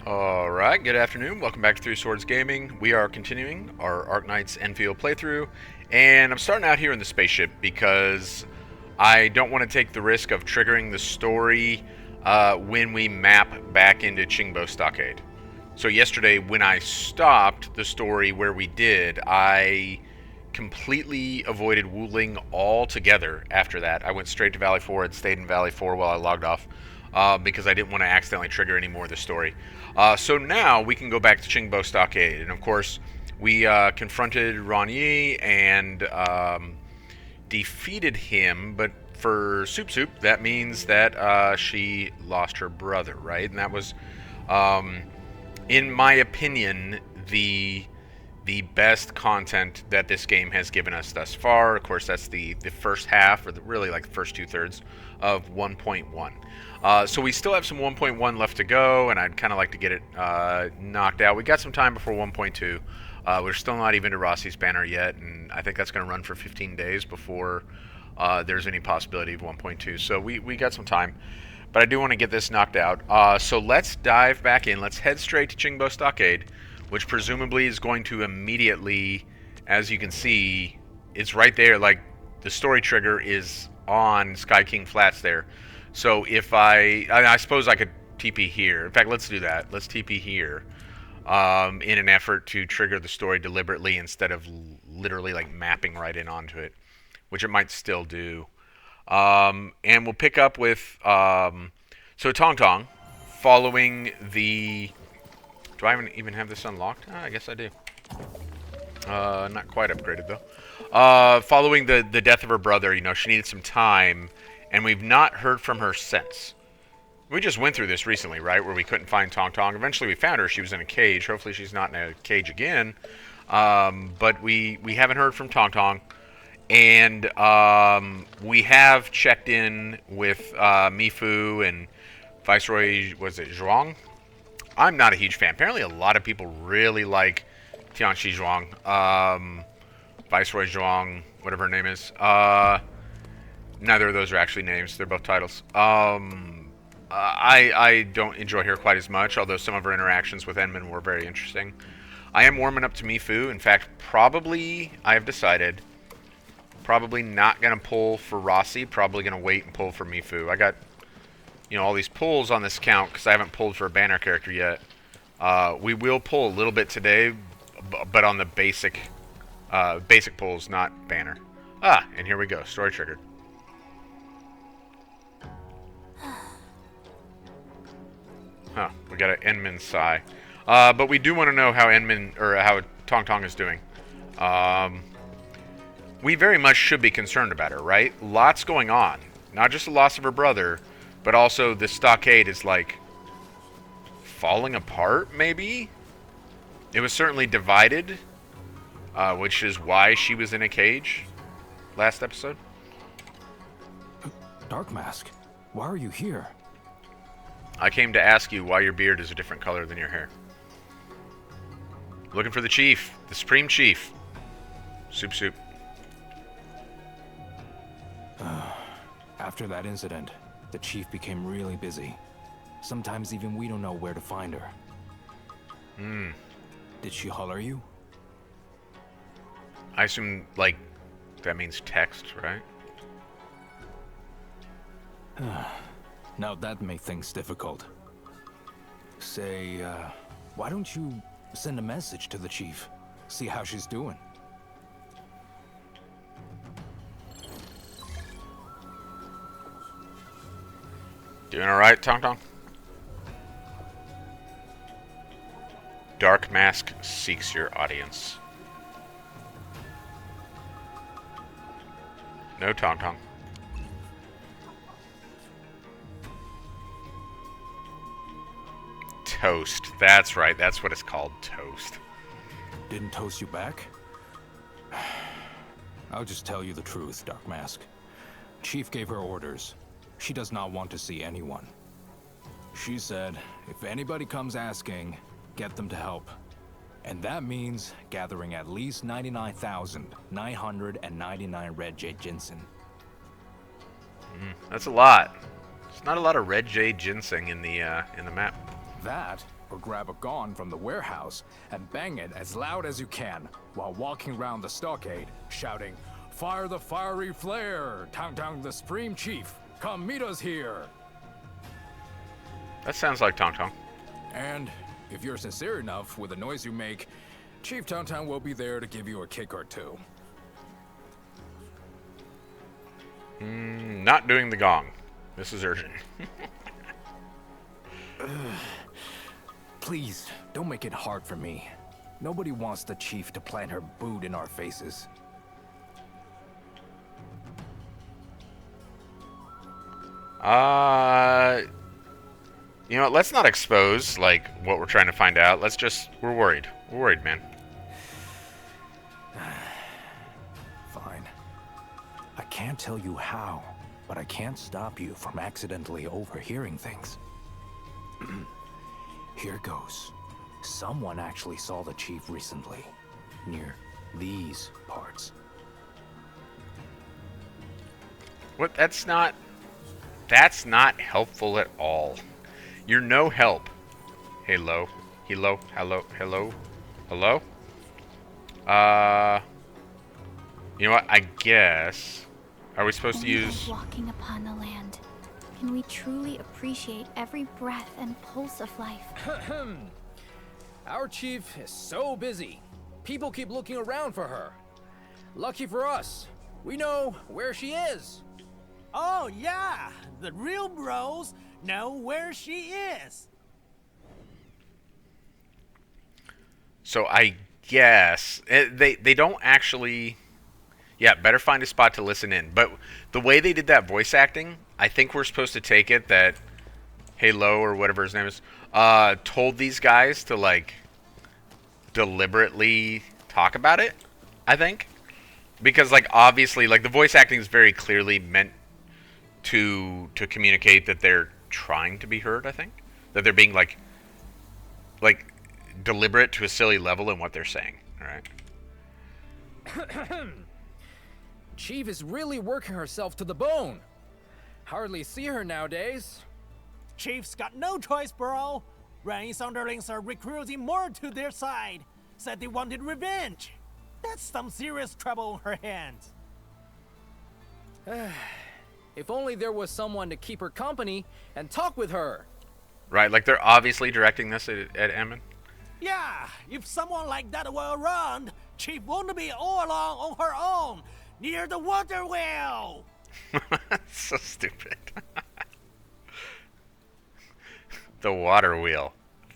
Alright, good afternoon. Welcome back to Three Swords Gaming. We are continuing our Arknights Endfield playthrough, and I'm starting out here in the spaceship because I don't want to take the risk of triggering the story when we map back into Qingbo Stockade. So yesterday, when I stopped the story where we did, I completely avoided Wuling altogether after that. I went straight to Valley 4 and stayed in Valley 4 while I logged off. Because I didn't want to accidentally trigger any more of the story. So now we can go back to Qingbo Stockade, and of course we confronted Ron Yi and defeated him, but for Soup Soup, that means that she lost her brother, right? And that was, in my opinion, the best content that this game has given us thus far. Of course, that's the first half, or really like the first 2/3 of 1.1. So we still have some 1.1 left to go, and I'd kind of like to get it knocked out. We got some time before 1.2. We're still not even to Rossi's banner yet, and I think that's going to run for 15 days before there's any possibility of 1.2. So we got some time, but I do want to get this knocked out. So let's dive back in. Let's head straight to Qingbo Stockade, which presumably is going to immediately, as you can see, it's right there. Like, the story trigger is on Sky King Flats there. So if I suppose I could TP here. In fact, let's do that. Let's TP here in an effort to trigger the story deliberately instead of literally like mapping right in onto it, which it might still do. And we'll pick up with so Tangtang following the. Do I even have this unlocked? I guess I do. Not quite upgraded though. Following the death of her brother, you know, she needed some time. And we've not heard from her since. We just went through this recently, right? Where we couldn't find Tangtang. Eventually we found her. She was in a cage. Hopefully she's not in a cage again. But we haven't heard from Tangtang. And we have checked in with Mifu and Viceroy, was it Zhuang? I'm not a huge fan. Apparently a lot of people really like Tianxi Zhuang. Viceroy Zhuang, whatever her name is. Neither of those are actually names. They're both titles. I don't enjoy her quite as much, although some of her interactions with Enman were very interesting. I am warming up to Mifu. In fact, probably, I have decided, probably not going to pull for Rossi. Probably going to wait and pull for Mifu. I got, you know, all these pulls on this count because I haven't pulled for a banner character yet. We will pull a little bit today, but on the basic pulls, not banner. And here we go. Story triggered. Huh, we got an Enman Sai. But we do want to know how how Tangtang is doing. We very much should be concerned about her, right? Lots going on. Not just the loss of her brother, but also the stockade is, like, falling apart, maybe? It was certainly divided, which is why she was in a cage last episode. Dark Mask, why are you here? I came to ask you why your beard is a different color than your hair. Looking for the chief, the supreme chief. Soup Soup. After that incident, the chief became really busy. Sometimes even we don't know where to find her. Did she holler you? I assume, like, that means text, right? Now that makes things difficult. Say, why don't you send a message to the chief? See how she's doing. Doing alright, Tangtang? Dark Mask seeks your audience. No Tangtang. Toast. That's right. That's what it's called. Toast. Didn't Toast you back? I'll just tell you the truth, Dark Mask. Chief gave her orders. She does not want to see anyone. She said, if anybody comes asking, get them to help. And that means gathering at least 99,999 red jade ginseng. That's a lot. There's not a lot of red jade ginseng in the map. That or grab a gun from the warehouse and bang it as loud as you can while walking around the stockade, shouting, "Fire the fiery flare! Tangtang the Supreme Chief! Come meet us here!" That sounds like Tangtang. And if you're sincere enough with the noise you make, Chief Tangtang will be there to give you a kick or two. Not doing the gong. This is urgent. Please, don't make it hard for me. Nobody wants the chief to plant her boot in our faces. You know what, let's not expose, like, what we're trying to find out. Let's just, we're worried. We're worried, man. Fine. I can't tell you how, but I can't stop you from accidentally overhearing things. Here goes. Someone actually saw the chief recently, near these parts. What? That's not helpful at all. You're no help. Hello. Hello. Hello. Hello. Hello? You know what? I guess. Are we supposed to use... Walking upon the land, can we truly appreciate every breath and pulse of life? Our chief is so busy. People keep looking around for her. Lucky for us, we know where she is. Oh yeah, the real bros know where she is. So I guess... They don't actually... Yeah, better find a spot to listen in. But the way they did that voice acting, I think we're supposed to take it that Halo or whatever his name is told these guys to, like, deliberately talk about it, I think. Because, like, obviously, like, the voice acting is very clearly meant to communicate that they're trying to be heard, I think. That they're being, like deliberate to a silly level in what they're saying, all right? Chief is really working herself to the bone. Hardly see her nowadays. Chief's got no choice, bro. Ran's underlings are recruiting more to their side. Said they wanted revenge. That's some serious trouble on her hands. If only there was someone to keep her company and talk with her. Right, like they're obviously directing this at Emmon. Yeah, if someone like that were around, Chief wouldn't be all along on her own, near the water wheel. So stupid. The water wheel.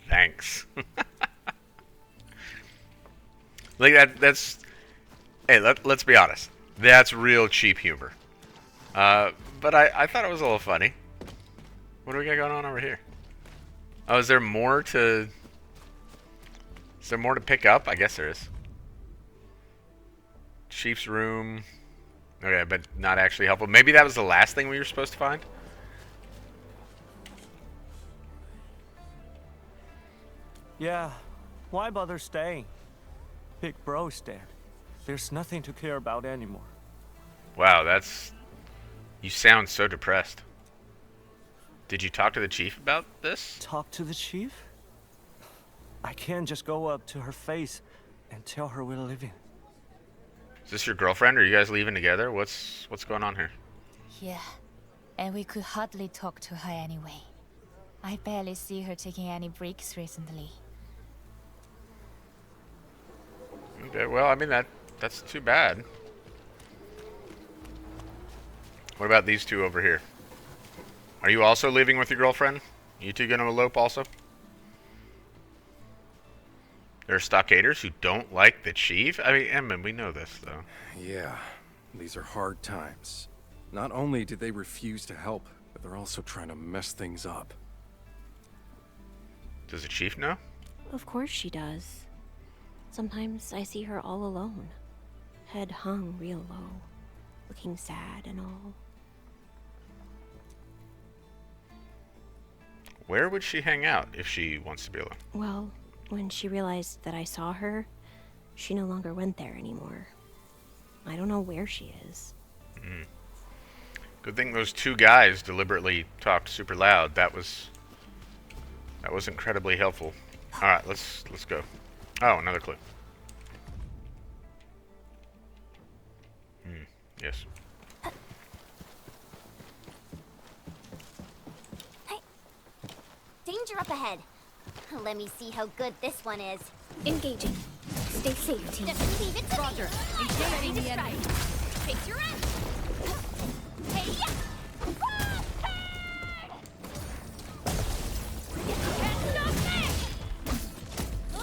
Thanks. Like that's... Hey, let's be honest. That's real cheap humor. But I thought it was a little funny. What do we got going on over here? Oh, is there more to... Is there more to pick up? I guess there is. Chief's room. Okay, but not actually helpful. Maybe that was the last thing we were supposed to find? Yeah, why bother staying? Big bro's dead. There's nothing to care about anymore. Wow, that's... You sound so depressed. Did you talk to the chief about this? Talk to the chief? I can't just go up to her face and tell her we're leaving. Is this your girlfriend, or are you guys leaving together? What's going on here? Yeah, and we could hardly talk to her anyway. I barely see her taking any breaks recently. Okay, well, I mean, that's too bad. What about these two over here? Are you also leaving with your girlfriend? You two gonna elope also? There are stockaders who don't like the chief? I mean, Emmon, we know this, though. Yeah, these are hard times. Not only did they refuse to help, but they're also trying to mess things up. Does the chief know? Of course she does. Sometimes I see her all alone, head hung real low, looking sad and all. Where would she hang out if she wants to be alone? Well, when she realized that I saw her, she no longer went there anymore. I don't know where she is. Good thing those two guys deliberately talked super loud. That was That was incredibly helpful. All right, let's go. Oh, another clue. Yes. Danger up ahead. Let me see how good this one is. Engaging. Stay safe, team. Just leave it to Roger. me. Engaging the Ready enemy. to strike. Face your end. Hey, yeah. Can't stop me.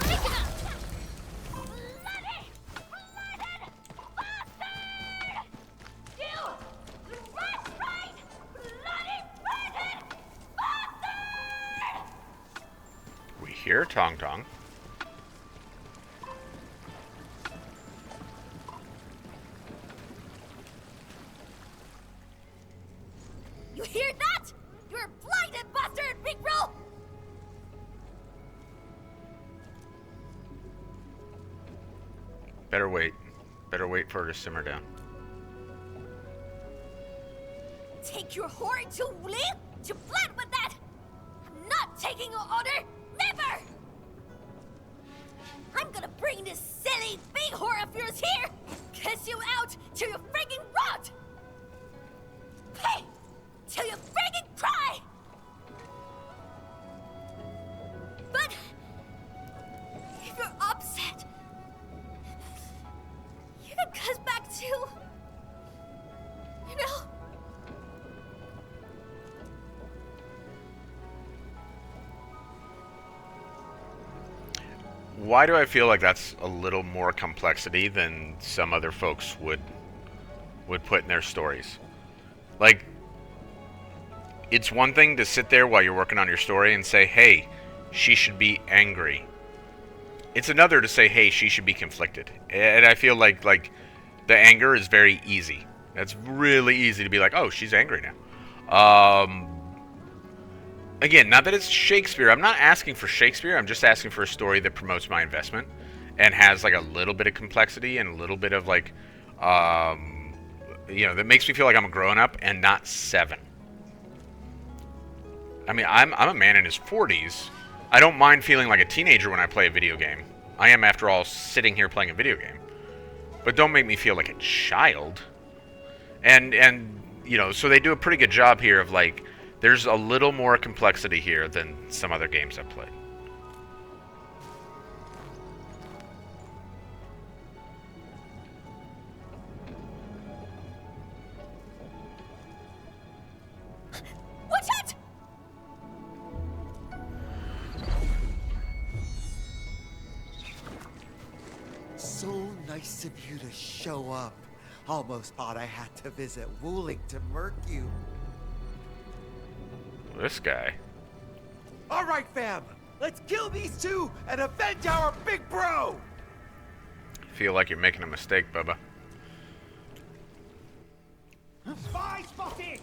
Pick it up. Bloody, blooded bastard! You, rat right, bloody blooded bastard! We hear Tangtang. You hear that? You're a blinded bastard, big bro! Better wait. Better wait for her to simmer down. Take your whore to Wuling? To blood with that! I'm not taking your order! Never! I'm gonna bring this silly big whore of yours here! Kiss you out till you friggin' rot! Hey! Till you friggin' cry! But if you're upset, you can cuss back too. You know? Why do I feel like that's a little more complexity than some other folks would put in their stories? Like, it's one thing to sit there while you're working on your story and say, hey, she should be angry. It's another to say, hey, she should be conflicted. And I feel like the anger is very easy. That's really easy to be like, oh, she's angry now. Again, not that it's Shakespeare. I'm not asking for Shakespeare. I'm just asking for a story that promotes my investment and has like a little bit of complexity and a little bit of like, you know, that makes me feel like I'm a grown-up and not 7. I mean, I'm a man in his 40s. I don't mind feeling like a teenager when I play a video game. I am, after all, sitting here playing a video game. But don't make me feel like a child. And you know, so they do a pretty good job here of like, there's a little more complexity here than some other games I've played. Watch out! So nice of you to show up. Almost thought I had to visit Wuling to murk you. This guy. All right, fam. Let's kill these two and avenge our big bro! Feel like you're making a mistake, Bubba. Spy spotted!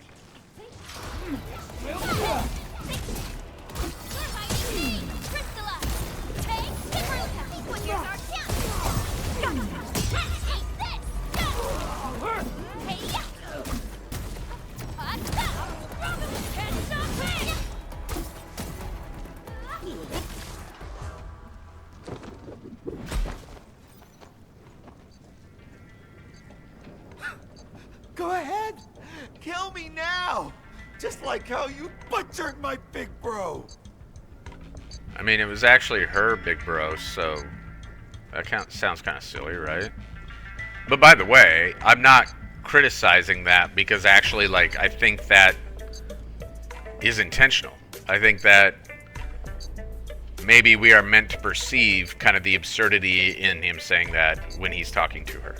Go ahead! Kill me now! Just like how you butchered my big bro! I mean, it was actually her big bro, so that sounds kind of silly, right? But by the way, I'm not criticizing that because actually, like, I think that is intentional. I think that maybe we are meant to perceive kind of the absurdity in him saying that when he's talking to her.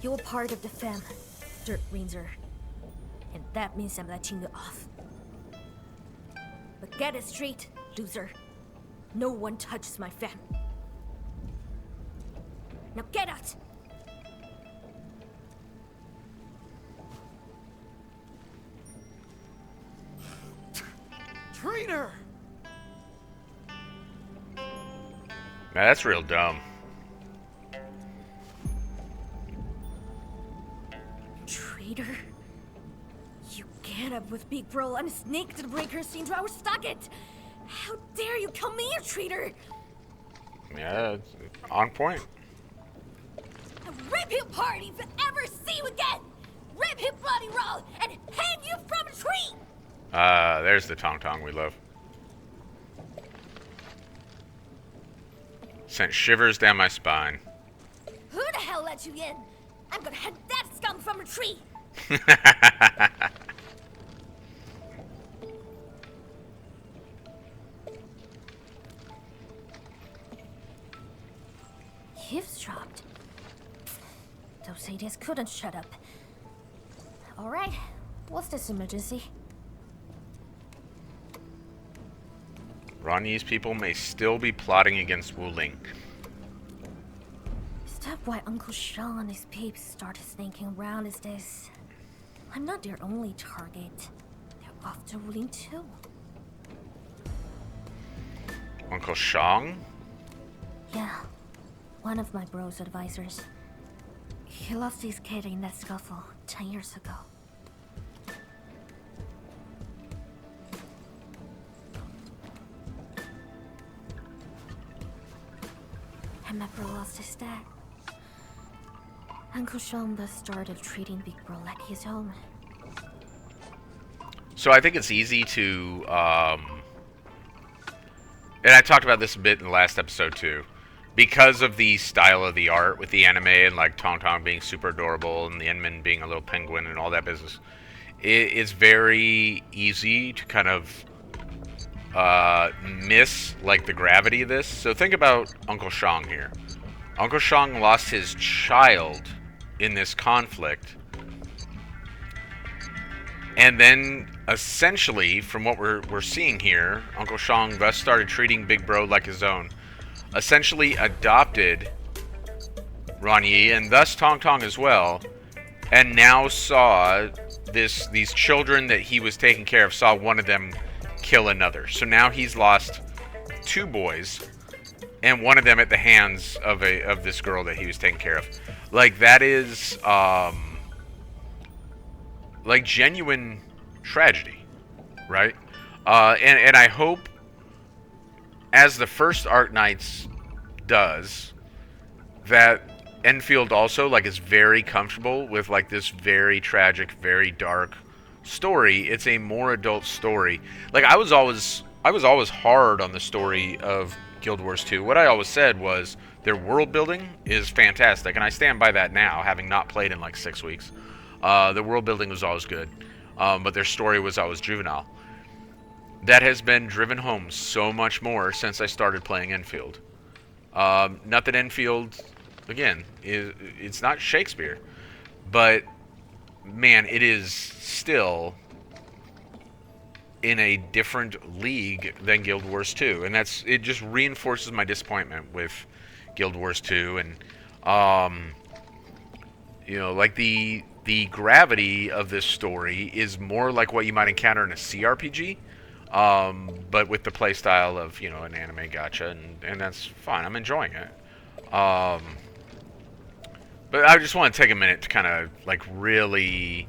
You're part of the fam, Dirt Ranger. And that means I'm letting you off. But get it straight, loser. No one touches my fam. Now get out! Traitor! Now, that's real dumb. Traitor? You get up with Big Bro and sneak the breakers into our stockade! How dare you come here, traitor! Yeah, it's on point. Rip him apart if you ever see you again! Rip him bloody raw and hang you from a tree! There's the Tangtang we love. Sent shivers down my spine. Who the hell let you in? I'm gonna hang that scum from a tree! Eavesdropped? Those idiots couldn't shut up. Alright, what's this emergency? Ronnie's people may still be plotting against Wuling. Is that why Uncle Sean and his peeps started sneaking around is this? I'm not their only target. They're after Wuling too. Uncle Shang? Yeah, one of my bro's advisors. He lost his kid in that scuffle 10 years ago. And my bro lost his dad. Uncle Sean thus started treating Big Bro like his own. So I think it's easy to, and I talked about this a bit in the last episode too, because of the style of the art with the anime and like Tangtang being super adorable and the Enman being a little penguin and all that business, it's very easy to kind of miss like the gravity of this. So think about Uncle Shang here. Uncle Shang lost his child in this conflict, and then essentially, from what we're seeing here, Uncle Shang thus started treating Big Bro like his own. Essentially adopted Ronyi and thus Tangtang as well, and now saw these children that he was taking care of, saw one of them kill another. So now he's lost 2 boys, and one of them at the hands of this girl that he was taking care of. Like, that is like genuine tragedy, right? And I hope, as the first Arknights does, that Endfield also like is very comfortable with like this very tragic, very dark story. It's a more adult story. Like, I was always hard on the story of Guild Wars 2. What I always said was their world building is fantastic, and I stand by that now, having not played in like 6 weeks. The world building was always good, but their story was always juvenile. That has been driven home so much more since I started playing Endfield. Not that Endfield, again, it's not Shakespeare, but man, it is still in a different league than Guild Wars 2, and it just reinforces my disappointment with Guild Wars 2, and you know, like the gravity of this story is more like what you might encounter in a CRPG, but with the playstyle of, you know, an anime gacha, and that's fine. I'm enjoying it. But I just want to take a minute to kind of like really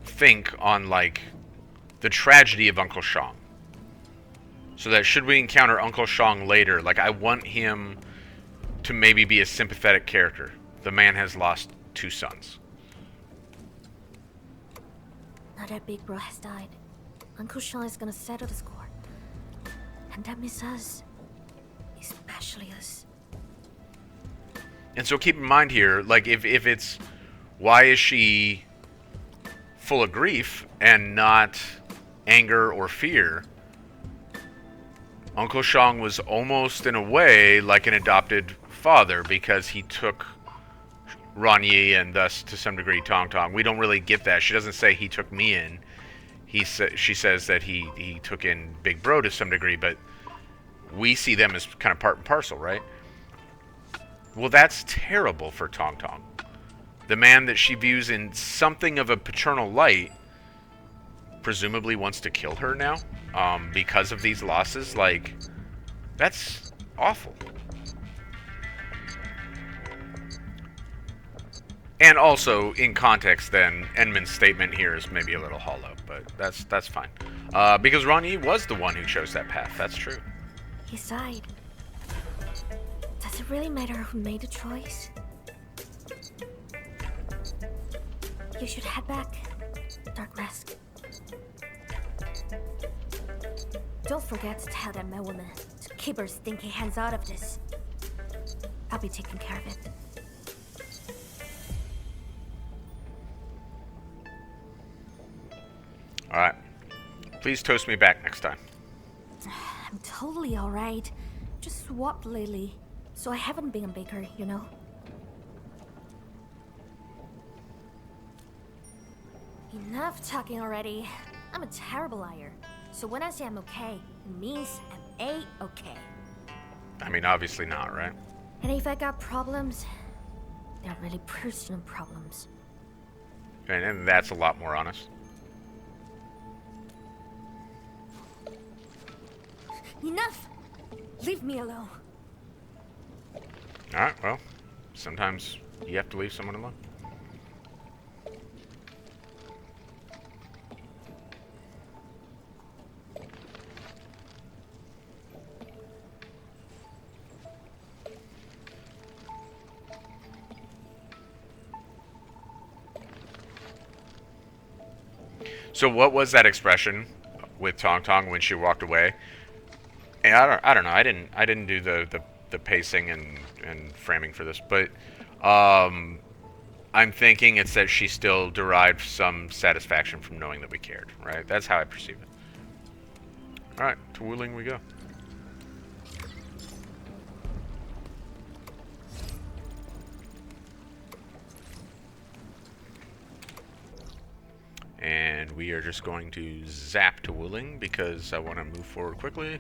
think on like the tragedy of Uncle Shang. So that should we encounter Uncle Shang later, like I want him to maybe be a sympathetic character. The man has lost 2 sons. Now that Big Bro has died, Uncle Sean is gonna settle the score. And that means us. Especially us. And so keep in mind here, like if it's, why is she full of grief and not anger or fear? Uncle Shang was almost in a way like an adopted father, because he took Ronyi and thus to some degree Tangtang. We don't really get that. She doesn't say he took me in. She says that he took in Big Bro to some degree, but we see them as kind of part and parcel, right? Well, that's terrible for Tangtang. The man that she views in something of a paternal light presumably wants to kill her now, because of these losses. Like, that's awful. And also, in context, then, Enman's statement here is maybe a little hollow, but that's fine. Because Ron Yi was the one who chose that path, that's true. He sighed. Does it really matter who made the choice? You should head back, Dark Mask. Don't forget to tell that madwoman to keep her stinky hands out of this. I'll be taking care of it. Alright. Please toast me back next time. I'm totally alright. Just swapped lately, so I haven't been a baker, you know? Enough talking already. I'm a terrible liar. So when I say I'm okay, it means I'm A-okay. I mean, obviously not, right? And if I got problems, they're really personal problems. And that's a lot more honest. Enough! Leave me alone. Alright, well, sometimes you have to leave someone alone. So what was that expression with Tangtang when she walked away? And I don't know. I didn't do the pacing and framing for this, but I'm thinking it's that she still derived some satisfaction from knowing that we cared, right? That's how I perceive it. All right, to Wuling we go. And we are just going to zap to Wuling because I want to move forward quickly.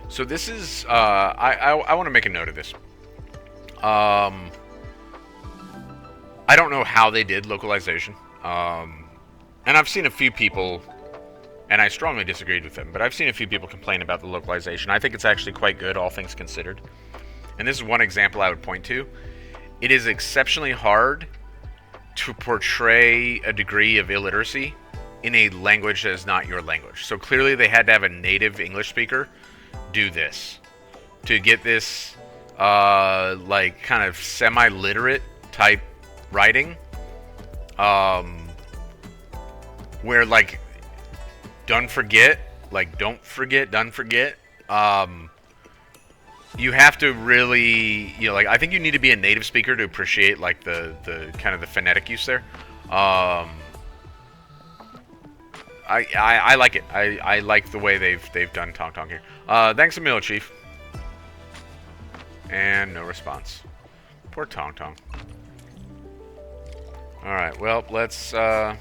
So this is, I want to make a note of this. I don't know how they did localization. And I've seen a few people, and I strongly disagreed with them, but I've seen a few people complain about the localization. I think it's actually quite good, all things considered. And this is one example I would point to. It is exceptionally hard to portray a degree of illiteracy in a language that is not your language. So clearly they had to have a native English speaker do this to get this like kind of semi-literate type writing where like don't forget you have to really, you know, like I think you need to be a native speaker to appreciate like the kind of the phonetic use there. I like it. I like the way they've done Tangtang here. Thanks a million, Chief. And no response. Poor Tangtang. Alright, well, let's... So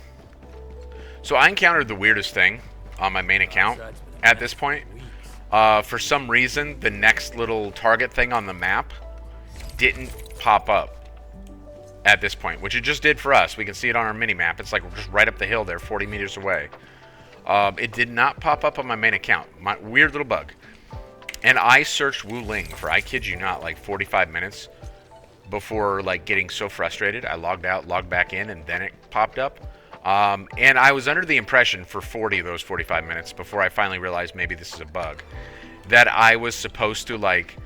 I encountered the weirdest thing on my main account at this point. For some reason, the next little target thing on the map didn't pop up at this point, which it just did for us. We can see it on our mini-map. It's like we're just right up the hill there, 40 meters away. It did not pop up on my main account. My weird little bug. And I searched Wuling for, I kid you not, like 45 minutes before like getting so frustrated. I logged out, logged back in, and then it popped up. And I was under the impression for 40 of those 45 minutes before I finally realized maybe this is a bug, that I was supposed to like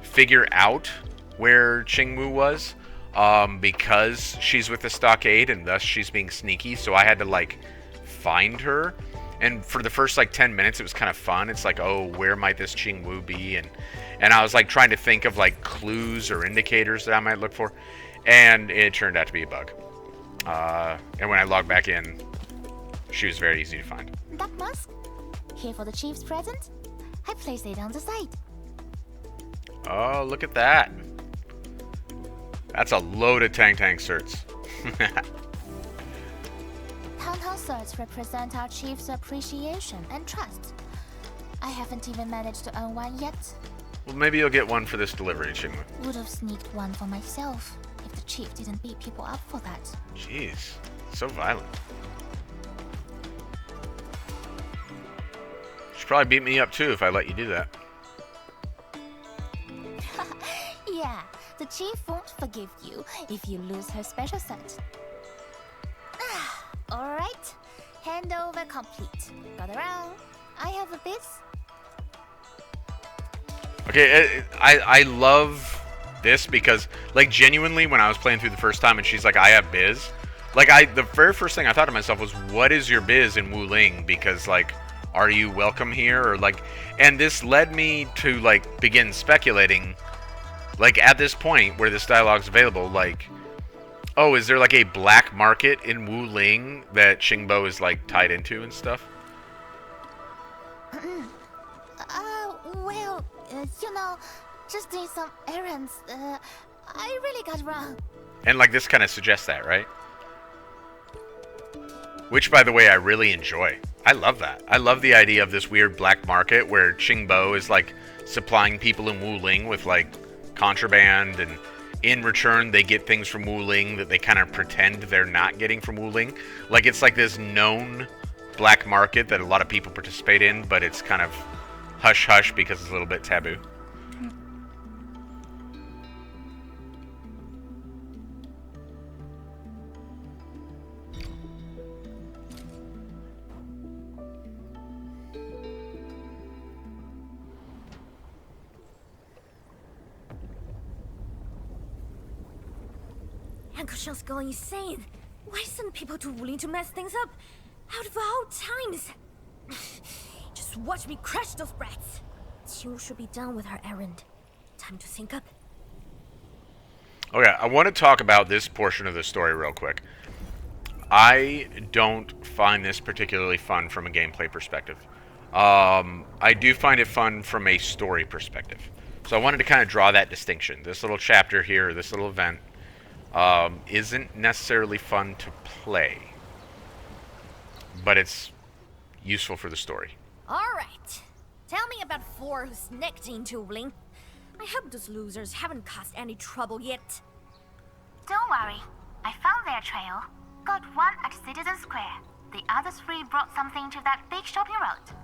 figure out where Qingbo was because she's with the stockade and thus she's being sneaky. So I had to like find her. And for the first like 10 minutes, it was kind of fun. It's like, oh, where might this Qingbo be? And I was like trying to think of like clues or indicators that I might look for. And it turned out to be a bug. And when I logged back in, she was very easy to find. Dark Mask, here for the chief's present. I placed it on the side. Oh, look at that. That's a load of Tangtang certs. Tangtang swords represent our chief's appreciation and trust. I haven't even managed to earn one yet. Well, maybe you'll get one for this delivery, Qingbo. Would have sneaked one for myself if the chief didn't beat people up for that. Jeez, so violent. She'd probably beat me up too if I let you do that. Yeah, the chief won't forgive you if you lose her special set. Alright, handover complete. Got around. I have a biz. Okay, I love this because, like, genuinely, when I was playing through the first time and she's like, I have biz, like, the very first thing I thought to myself was, what is your biz in Wuling? Because, like, are you welcome here? Or, like, and this led me to, like, begin speculating, like, at this point where this dialogue's available, like, oh, is there, like, a black market in Wuling that Qingbo is, like, tied into and stuff? Well, you know, just doing some errands, I really got wrong. And, like, this kind of suggests that, right? Which, by the way, I really enjoy. I love that. I love the idea of this weird black market where Qingbo is, like, supplying people in Wuling with, like, contraband, and in return they get things from Wuling that they kind of pretend they're not getting from Wuling. Like, it's like this known black market that a lot of people participate in, but it's kind of hush-hush because it's a little bit taboo. Uncle Sean's going insane. Why send people to Wuling to mess things up? Out of all times! Just watch me crush those brats. Qiu should be done with her errand. Time to sync up. Okay, I want to talk about this portion of the story real quick. I don't find this particularly fun from a gameplay perspective. I do find it fun from a story perspective. So I wanted to kind of draw that distinction. This little chapter here, this little event, isn't necessarily fun to play, but it's useful for the story. Alright. Tell me about four who sneaked into Wuling. I hope those losers haven't caused any trouble yet. Don't worry, I found their trail. Got one at Citizen Square. The other three brought something to that big shopping road.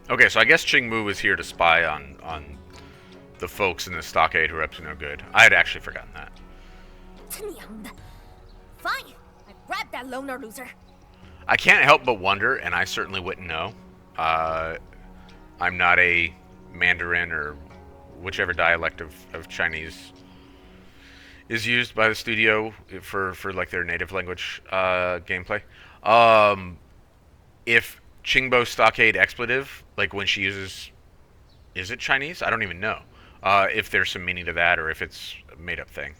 Okay, so I guess Qingbo was here to spy on the folks in the stockade who are up to no good. I had actually forgotten that. Fine, I grabbed that loner loser. I can't help but wonder, and I certainly wouldn't know. I'm not a Mandarin or whichever dialect of Chinese is used by the studio for like their native language gameplay. If Qingbo Stockade expletive, like when she uses, is it Chinese? I don't even know. If there's some meaning to that or if it's a made up thing.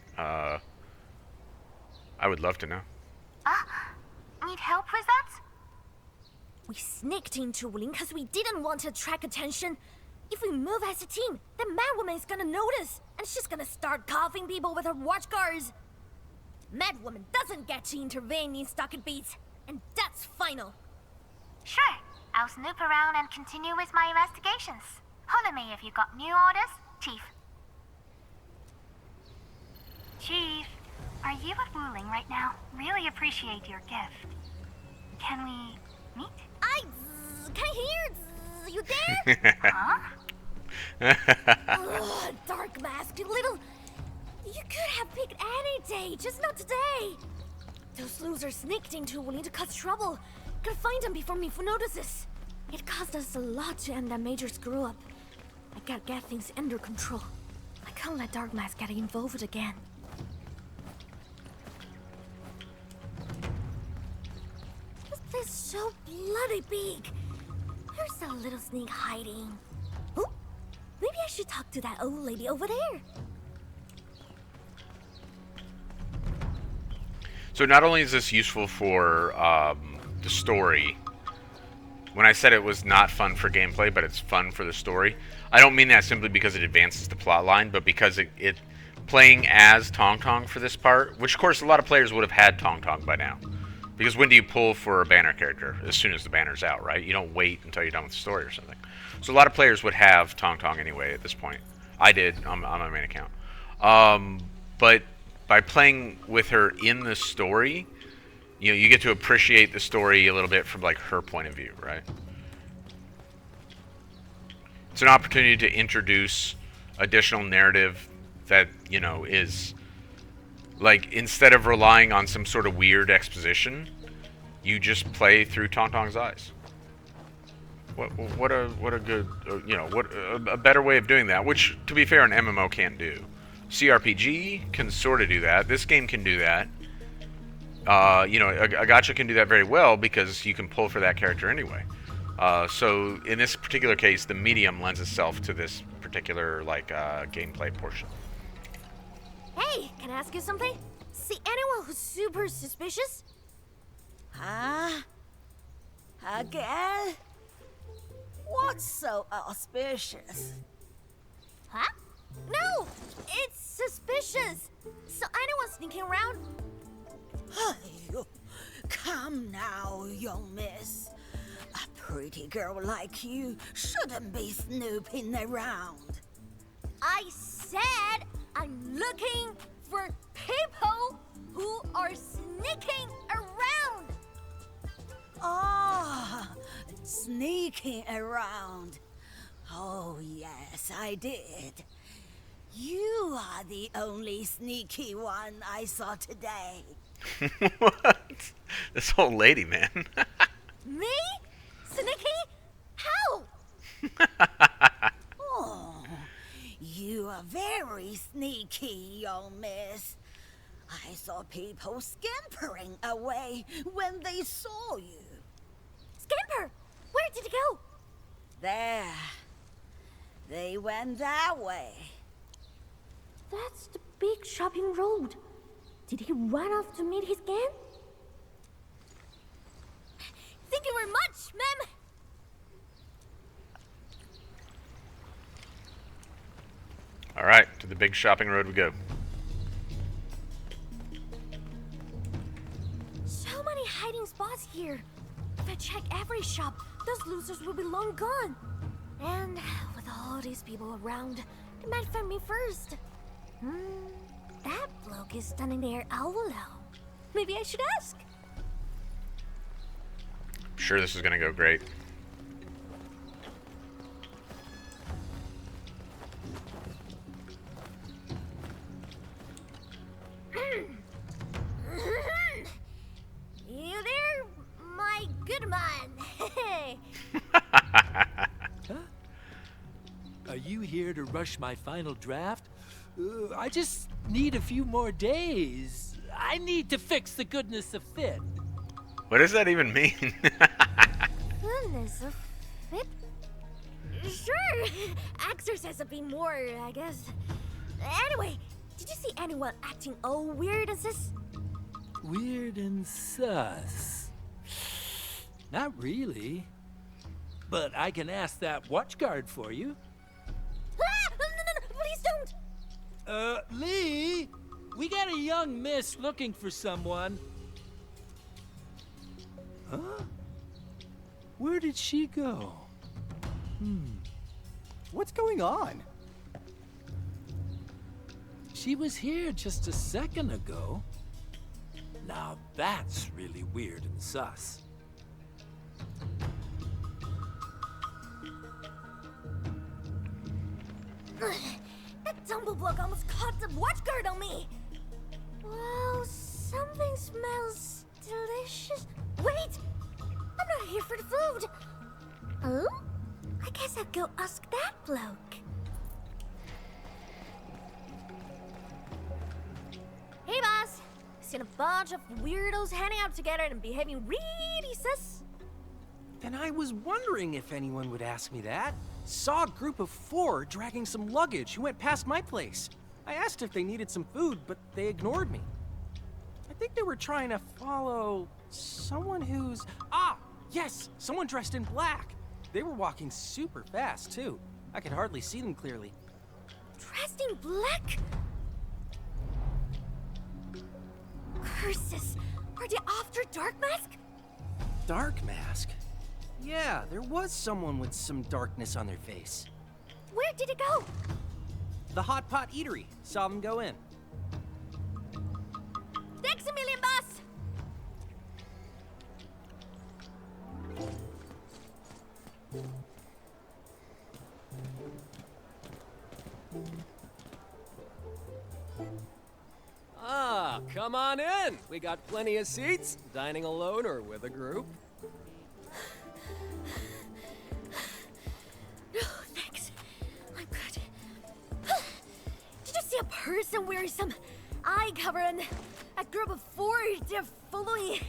I would love to know. Need help with that? We sneaked into Wuling because we didn't want to attract attention. If we move as a team, then Madwoman is gonna notice, and she's gonna start coughing people with her watch guards. Madwoman doesn't get to intervene in stockade beats, and that's final. Sure, I'll snoop around and continue with my investigations. Holler me if you got new orders, Chief. Chief, are you at Wuling right now? Really appreciate your gift. Can we meet? Can't hear. You there? Huh? Ugh, Dark Mask, you little... You could have picked any day, just not today. Those losers sneaked into Wuling to cause trouble. Gotta find them before Mifu notices. It cost us a lot to end that major screw-up. I gotta get things under control. I can't let Dark Mask get involved again. This place is so bloody big. Where's that little sneak hiding? Oh, maybe I should talk to that old lady over there. So not only is this useful for the story, when I said it was not fun for gameplay, but it's fun for the story, I don't mean that simply because it advances the plot line, but because it playing as Tangtang for this part, which of course a lot of players would have had Tangtang by now. Because when do you pull for a banner character? As soon as the banner's out, right? You don't wait until you're done with the story or something. So a lot of players would have Tangtang anyway at this point. I did on my main account. But by playing with her in the story, you know, you get to appreciate the story a little bit from like her point of view, right? It's an opportunity to introduce additional narrative that, you know, is like, instead of relying on some sort of weird exposition, you just play through Tangtang's eyes. What a good, you know, what a better way of doing that, which, to be fair, an MMO can't do. CRPG can sort of do that. This game can do that. You know, a gacha can do that very well because you can pull for that character anyway. So in this particular case, the medium lends itself to this particular, like, gameplay portion. Hey, can I ask you something? See anyone who's super suspicious? Huh? Again? What's so auspicious? Huh? No! It's suspicious! So anyone sneaking around? Hey, come now, young miss. A pretty girl like you shouldn't be snooping around. I said I'm looking for people who are sneaking around! Ah, sneaking around. Oh, yes, I did. You are the only sneaky one I saw today. What? This old lady, man. Me? Sneaky? How? Oh, you are very sneaky, young miss. I saw people scampering away when they saw you. Scamper! Where did he go? There. They went that way. That's the big shopping road. Did he run off to meet his gang? Thank you very much, ma'am. All right, to the big shopping road we go. So many hiding spots here. If I check every shop, those losers will be long gone. And with all these people around, they might find me first. That bloke is standing there all alone. Maybe I should ask. I'm sure this is gonna go great. You there, my good man? Huh? Are you here to rush my final draft? I just need a few more days. I need to fix the goodness of fit. What does that even mean? Goodness of fit? Sure. Exercise a bit more, I guess. Anyway, did you see anyone acting all weird as this? Weird and sus. Not really. But I can ask that watchguard for you. Ah! No, please don't! Lee, we got a young miss looking for someone. Huh? Where did she go? What's going on? She was here just a second ago. Now that's really weird and sus. That tumble block almost caught the watchguard on me. Wow, something smells delicious. Wait, I'm not here for the food. Oh? I guess I'll go ask that bloke. Hey, boss. Seen a bunch of weirdos hanging out together and behaving really sus. Then I was wondering if anyone would ask me that. Saw a group of 4 dragging some luggage who went past my place. I asked if they needed some food, but they ignored me. I think they were trying to follow someone who's... Ah, yes, someone dressed in black. They were walking super fast, too. I could hardly see them clearly. Dressed in black? Curses! Are they After Dark Mask? Dark Mask? Yeah, there was someone with some darkness on their face. Where did it go? The Hot Pot Eatery. Saw them go in. Thanks a million, boss! Ah, come on in. We got plenty of seats, dining alone or with a group. No, thanks. I'm good. Did you see a person wearing some eye cover and a group of 4? They're following.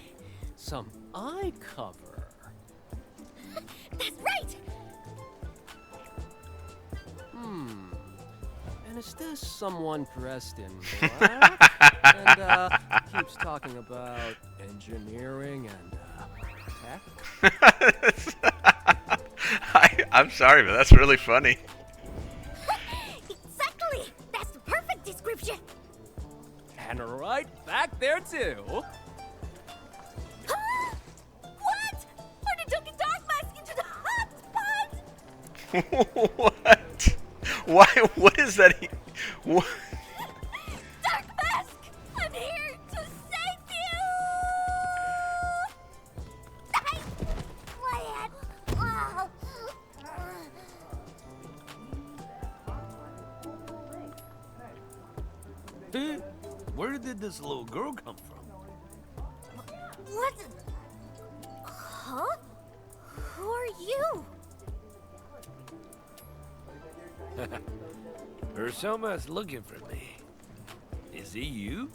Some eye cover. That's right! And is this someone dressed in black? And keeps talking about engineering and tech? I'm sorry, but that's really funny. Exactly! That's the perfect description! And right back there too. Huh? What? Are they taking Dark Mask into the hot pot? What? Why? What is that? What? Dark Mask! I'm here to save you! Hey! Quiet! Oh. Hey, where did this little girl come from? What? Huh? Who are you? Ursoma's looking for me. Is he you?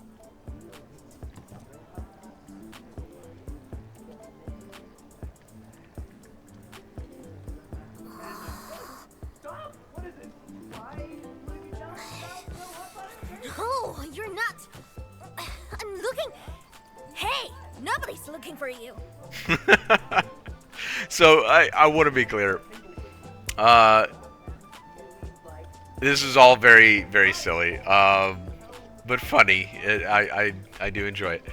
No, you're not. I'm looking. Hey, nobody's looking for you. So I want to be clear. This is all very, very silly, but funny. I do enjoy it.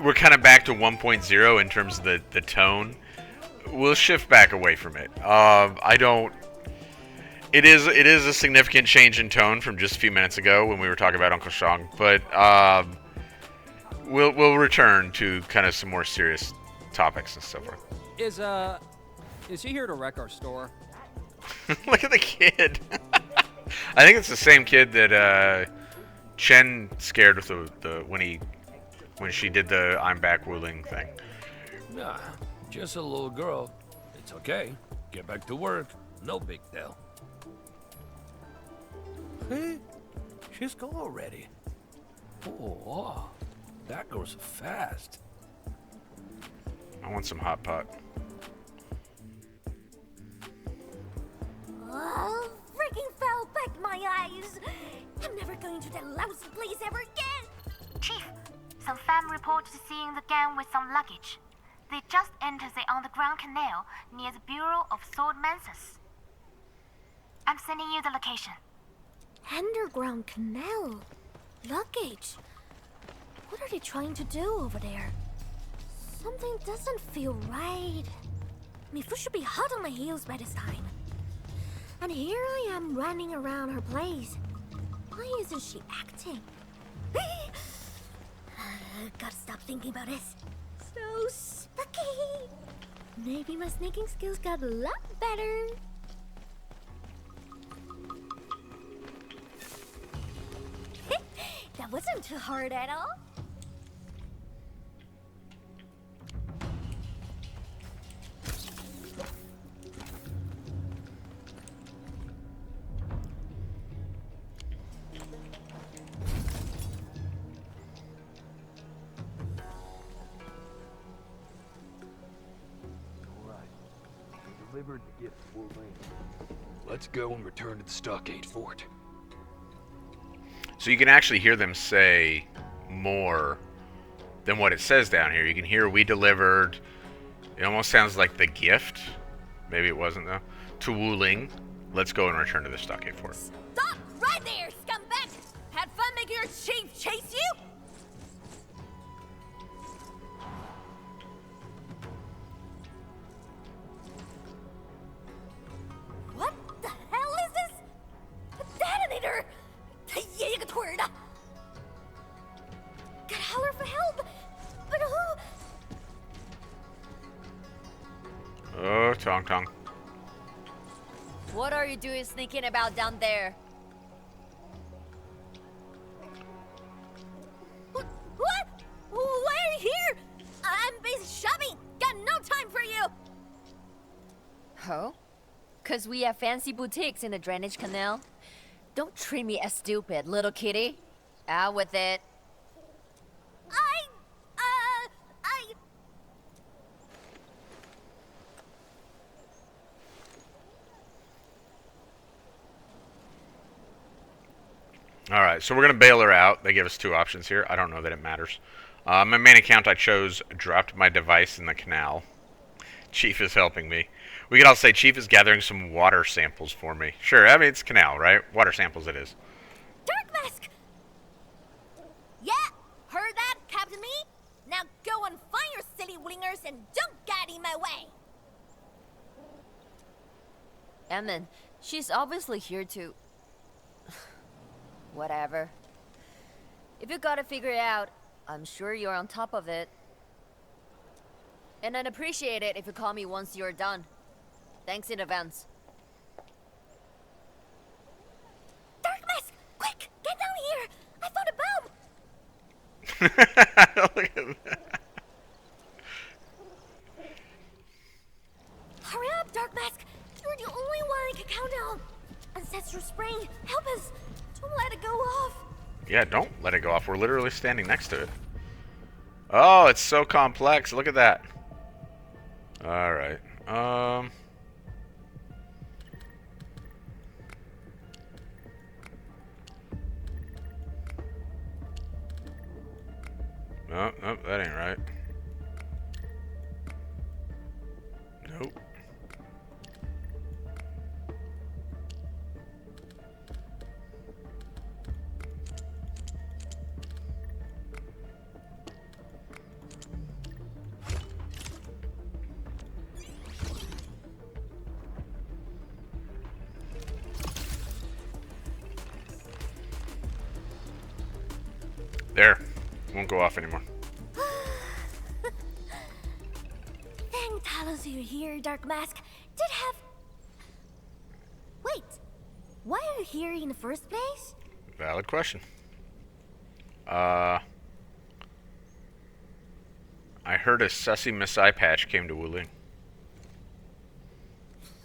We're kind of back to 1.0 in terms of the tone. We'll shift back away from it. I don't. It is a significant change in tone from just a few minutes ago when we were talking about Uncle Shang, but we'll return to kind of some more serious topics and so forth. Is he here to wreck our store? Look at the kid. I think it's the same kid that Chen scared with when she did the I'm back Wuling thing. Nah, just a little girl. It's okay. Get back to work. No big deal. Hey, she's gone already. Oh, wow. That goes fast. I want some hot pot. Oh, freaking fell back my eyes. I'm never going to that lousy place ever again. Chief, some fam reported seeing the gang with some luggage. They just entered the underground canal near the Bureau of Swordmancers. I'm sending you the location. Underground canal? Luggage? What are they trying to do over there? Something doesn't feel right. Mifu should be hot on my heels by this time. And here I am running around her place. Why isn't she acting? Gotta stop thinking about this. So spooky. Maybe my sneaking skills got a lot better. That wasn't too hard at all. Delivered the gift to Wuling. Let's go and return to the Stockade Fort. So you can actually hear them say more than what it says down here. You can hear we delivered. It almost sounds like the gift. Maybe it wasn't though. To Wuling. Let's go and return to the Stockade Fort. Stop right there, scumbag! Had fun making your chief chase you? What the hell is this? A detonator! Jägertword! Gotta holler for help! But who? Oh, Tangtang. What are you doing sneaking about down there? What? Why are you here? I'm busy shopping! Got no time for you! Oh? 'Cause we have fancy boutiques in the drainage canal? Don't treat me as stupid, little kitty. Out with it. Alright, so we're going to bail her out. They give us two options here. I don't know that it matters. My main account I chose dropped my device in the canal. Chief is helping me. We could also say Chief is gathering some water samples for me. Sure, I mean, it's canal, right? Water samples it is. Dark Mask! Yeah, heard that, Captain Me? Now go and find your silly wingers and don't get in my way! Emin, she's obviously here to... Whatever. If you gotta figure it out, I'm sure you're on top of it. And I'd appreciate it if you call me once you're done. Thanks in advance. Dark Mask! Quick! Get down here! I found a bomb! Look at that. Hurry up, Dark Mask! You're the only one I can count on. Ancestral Spring, help us! Don't let it go off. Yeah, don't let it go off. We're literally standing next to it. Oh, it's so complex. Look at that. Alright. No, nope, that ain't right. Nope. There. Won't go off anymore. Thank Talos you're here, Dark Mask. Did have... Wait. Why are you here in the first place? Valid question. I heard a sussy Miss Eye Patch came to Wuling.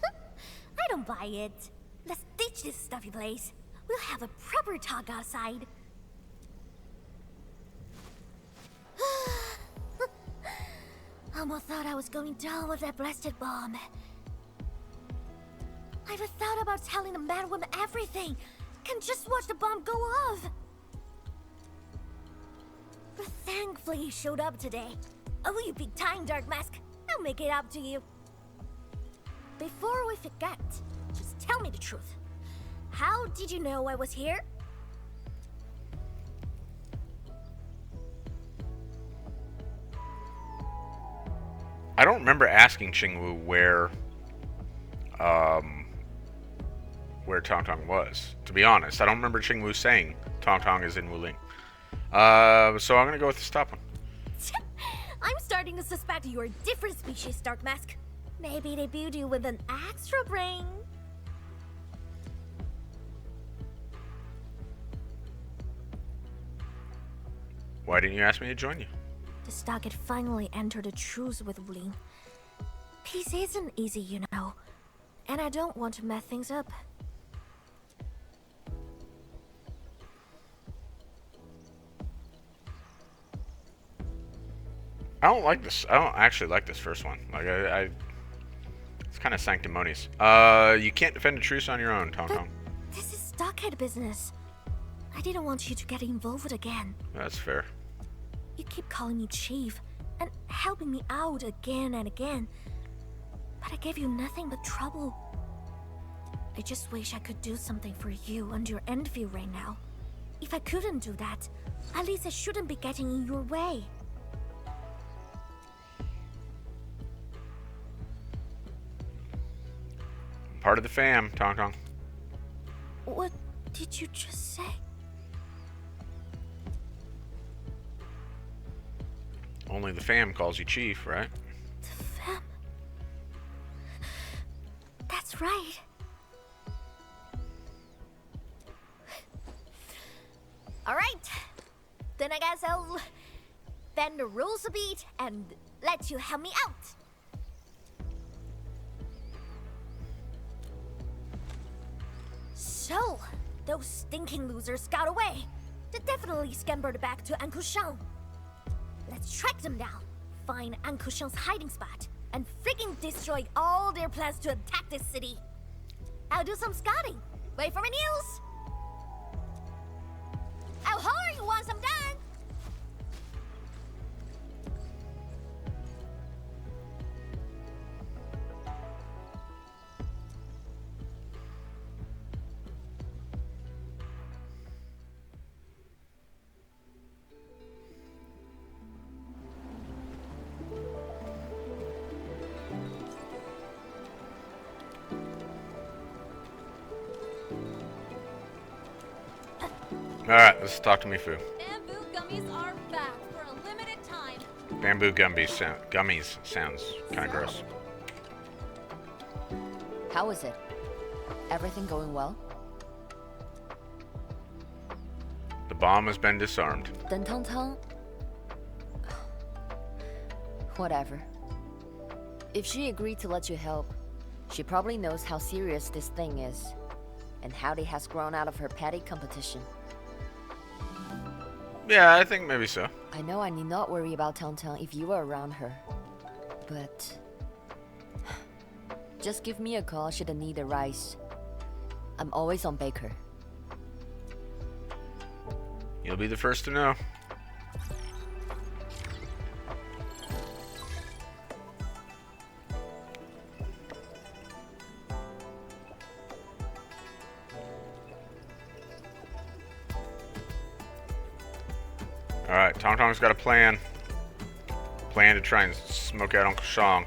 I don't buy it. Let's ditch this stuffy place. We'll have a proper talk outside. Almost thought I was going down with that blasted bomb. I even thought about telling the madwoman everything. Can just watch the bomb go off. But thankfully you showed up today. Oh, you big time, Dark Mask. I'll make it up to you. Before we forget, just tell me the truth. How did you know I was here? I don't remember asking Qingwu where Tangtang was. To be honest, I don't remember Qingwu saying Tangtang is in Wuling. So I'm gonna go with this top one. I'm starting to suspect you're a different species, Dark Mask. Maybe they build you with an extra brain. Why didn't you ask me to join you? The Stockade finally entered a truce with Wuling. Peace isn't easy, you know. And I don't want to mess things up. I don't like this. I don't actually like this first one. Like it's kind of sanctimonious. You can't defend a truce on your own, Tangtang. This is Stockade business. I didn't want you to get involved again. That's fair. You keep calling me Chief and helping me out again and again. But I gave you nothing but trouble. I just wish I could do something for you and your Endfield right now. If I couldn't do that, at least I shouldn't be getting in your way. Part of the fam, Tangtang. What did you just say? Only the fam calls you chief, right? The fam? That's right. Alright. Then I guess I'll bend the rules a bit and let you help me out. So, those stinking losers got away. They definitely scampered back to Ankushan. Let's track them down, find Ankushan's hiding spot, and freaking destroy all their plans to attack this city. I'll do some scouting. Wait for my news. I'll holler you once I'm done. Alright, let's talk to Mifu. Bamboo gummies are back for a limited time. Bamboo gummies sounds kind of gross. How is it? Everything going well? The bomb has been disarmed. Then Tangtang? Whatever. If she agreed to let you help, she probably knows how serious this thing is, and how it has grown out of her petty competition. Yeah, I think maybe so. I know I need not worry about Tangtang if you were around her, but just give me a call should the need arise. I'm always on Baker. You'll be the first to know. Alright, Tangtang's got a plan. Plan to try and smoke out Uncle Shang.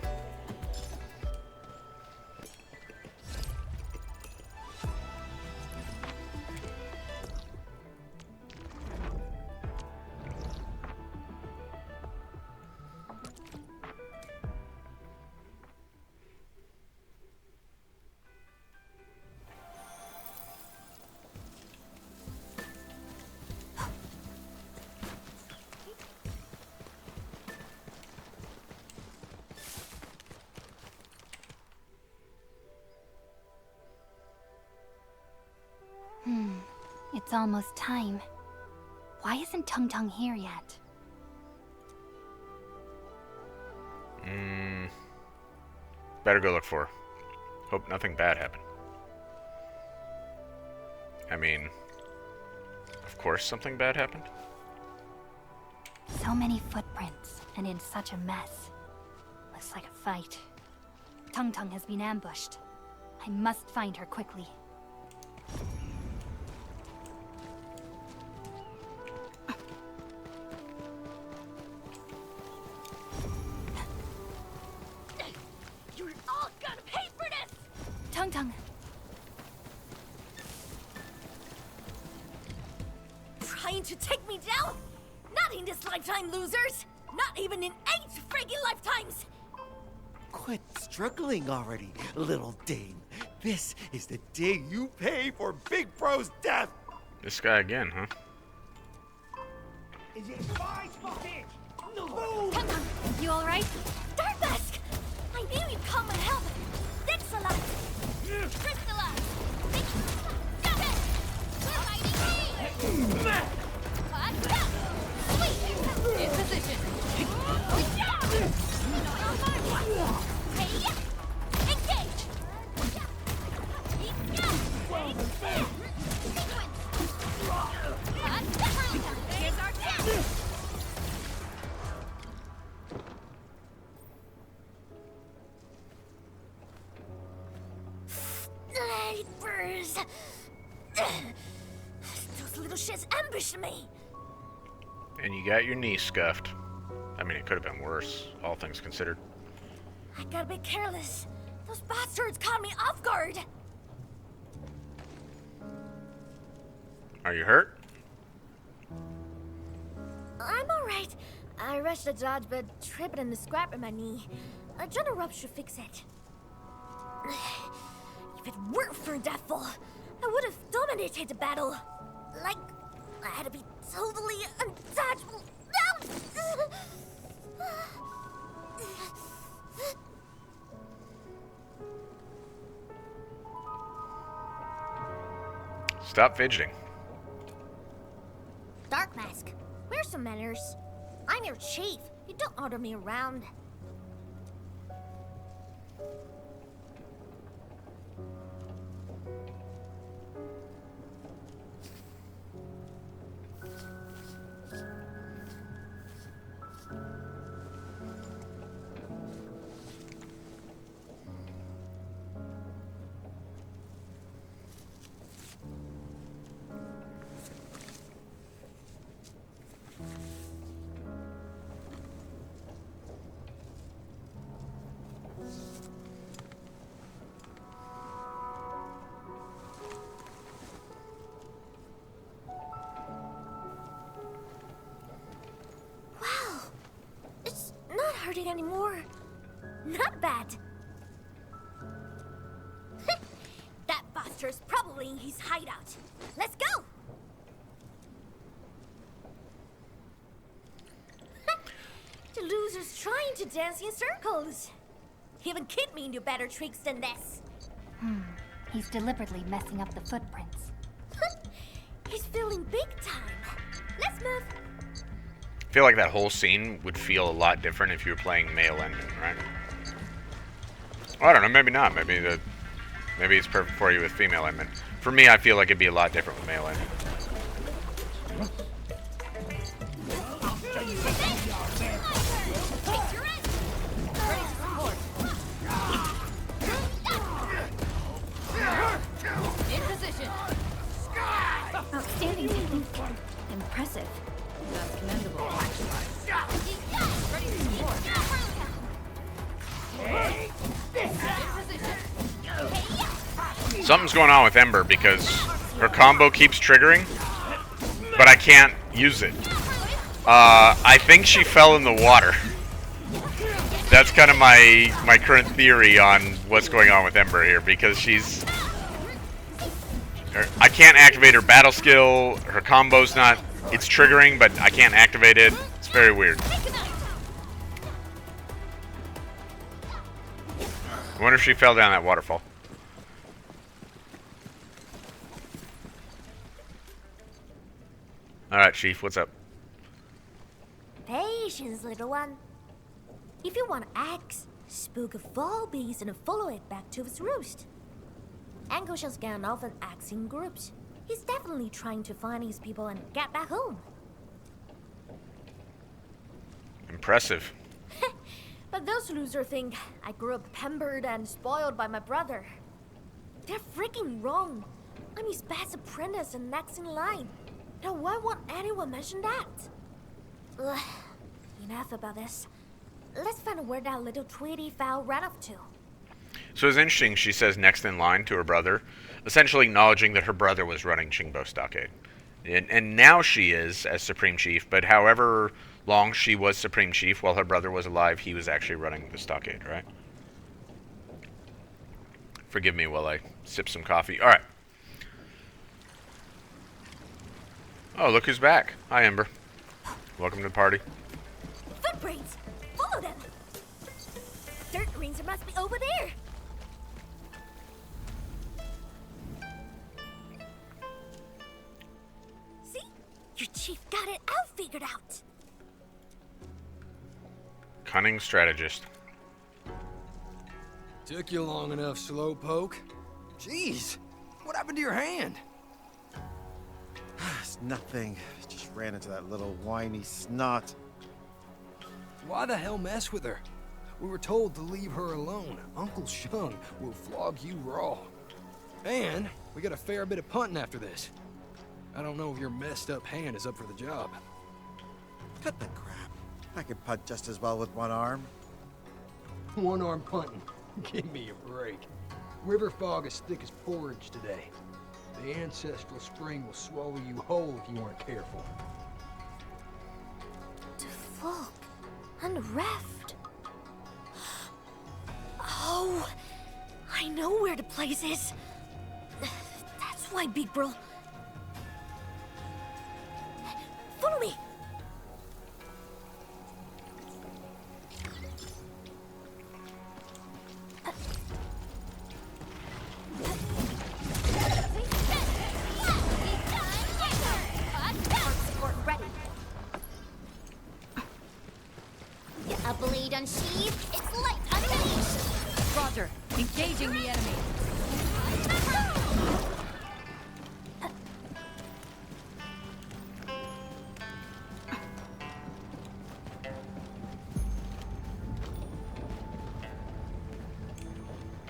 It's almost time. Why isn't Tangtang here yet? Better go look for her. Hope nothing bad happened. I mean, of course something bad happened. So many footprints, and in such a mess. Looks like a fight. Tangtang has been ambushed. I must find her quickly. You're all gonna pay for this! Tangtang! Trying to take me down? Not in this lifetime, losers! Not even in 8 friggin' lifetimes! Quit struggling already, little dame. This is the day you pay for Big Bro's death! This guy again, huh? Is it spy spotted? No! Tangtang, you alright? Dark Mask! I knew you'd come and help! Thanks a lot! Crystallize! Stop it! We're fighting me! In position. Engage! Here's our chance. Snipers! Those little shits ambushed me! And you got your knee scuffed. I mean, it could have been worse, all things considered. I gotta be careless. Those bastards caught me off guard! Are you hurt? I'm alright. I rushed the dodge, but tripped and scraped my knee. A gentle rub should fix it. If it weren't for Deathfall, I would have dominated the battle. Like, I had to be totally untouchable. Stop fidgeting. Dark Mask, where's some manners? I'm your chief. You don't order me around. Hurting anymore. Not bad. That bastard's probably in his hideout. Let's go! The loser's trying to dance in circles. Even Kid me knew better tricks than this. He's deliberately messing up the footprints. He's feeling big time. Let's move. I feel like that whole scene would feel a lot different if you were playing male Endman, right? Well, I don't know, maybe not. Maybe it's perfect for you with female Endman. For me, I feel like it'd be a lot different with male Endman. In position. Outstanding technique. Impressive. That's commendable. Something's going on with Ember because her combo keeps triggering, but I can't use it. I think she fell in the water. That's kind of my current theory on what's going on with Ember here, because I can't activate her battle skill, her combo's not... It's triggering, but I can't activate it. It's very weird. I wonder if she fell down that waterfall. Alright, Chief, what's up? Patience, little one. If you want an axe, spook a fall beast and follow it back to its roost. Angle shall scan off an axe in groups. He's definitely trying to find his people and get back home. Impressive. But those losers think I grew up pampered and spoiled by my brother. They're freaking wrong. I'm his best apprentice and next in line. Now why won't anyone mention that? Ugh, enough about this. Let's find where that little Tweety fowl ran off to. So it's interesting, she says next in line to her brother, essentially acknowledging that her brother was running Qingbo Stockade. And now she is, as Supreme Chief, but however long she was Supreme Chief while her brother was alive, he was actually running the Stockade, right? Forgive me while I sip some coffee. Alright. Oh, look who's back. Hi, Ember. Welcome to the party. Footprints! Follow them! Dirt rings must be over there! See? Your chief got it all figured out! Cunning strategist. Took you long enough, slowpoke. Jeez, what happened to your hand? It's nothing. Just ran into that little whiny snot. Why the hell mess with her? We were told to leave her alone. Uncle Shung will flog you raw. And we got a fair bit of punting after this. I don't know if your messed up hand is up for the job. Cut the crap. I can punt just as well with one arm. One-arm punting. Give me a break. River fog is thick as porridge today. The ancestral spring will swallow you whole if you aren't careful. The fog and Reft. Oh, I know where the place is. That's why Big Bro. Follow me. A blade unsheathed, it's light unleashed! Roger, engaging the enemy.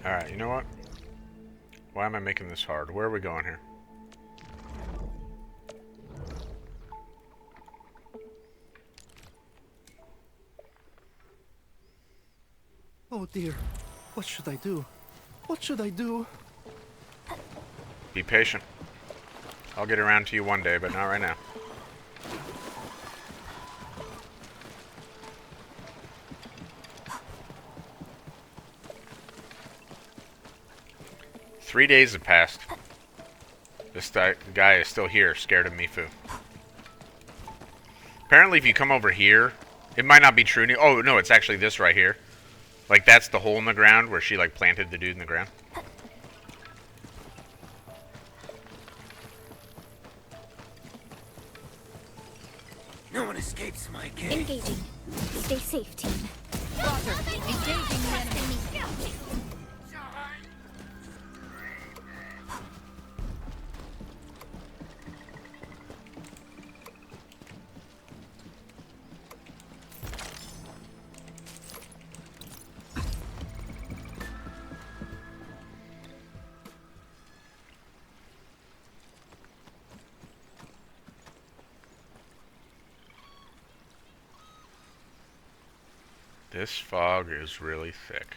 Alright, you know what? Why am I making this hard? Where are we going here? Oh dear, what should I do? What should I do? Be patient. I'll get around to you one day, but not right now. Three days have passed. This guy is still here, scared of Mifu. Apparently, if you come over here, it might not be true. Oh, no, it's actually this right here. Like, that's the hole in the ground where she, like, planted the dude in the ground. No one escapes my gaze. Engaging. Stay safe, team. Roger, engaging the enemy. This fog is really thick.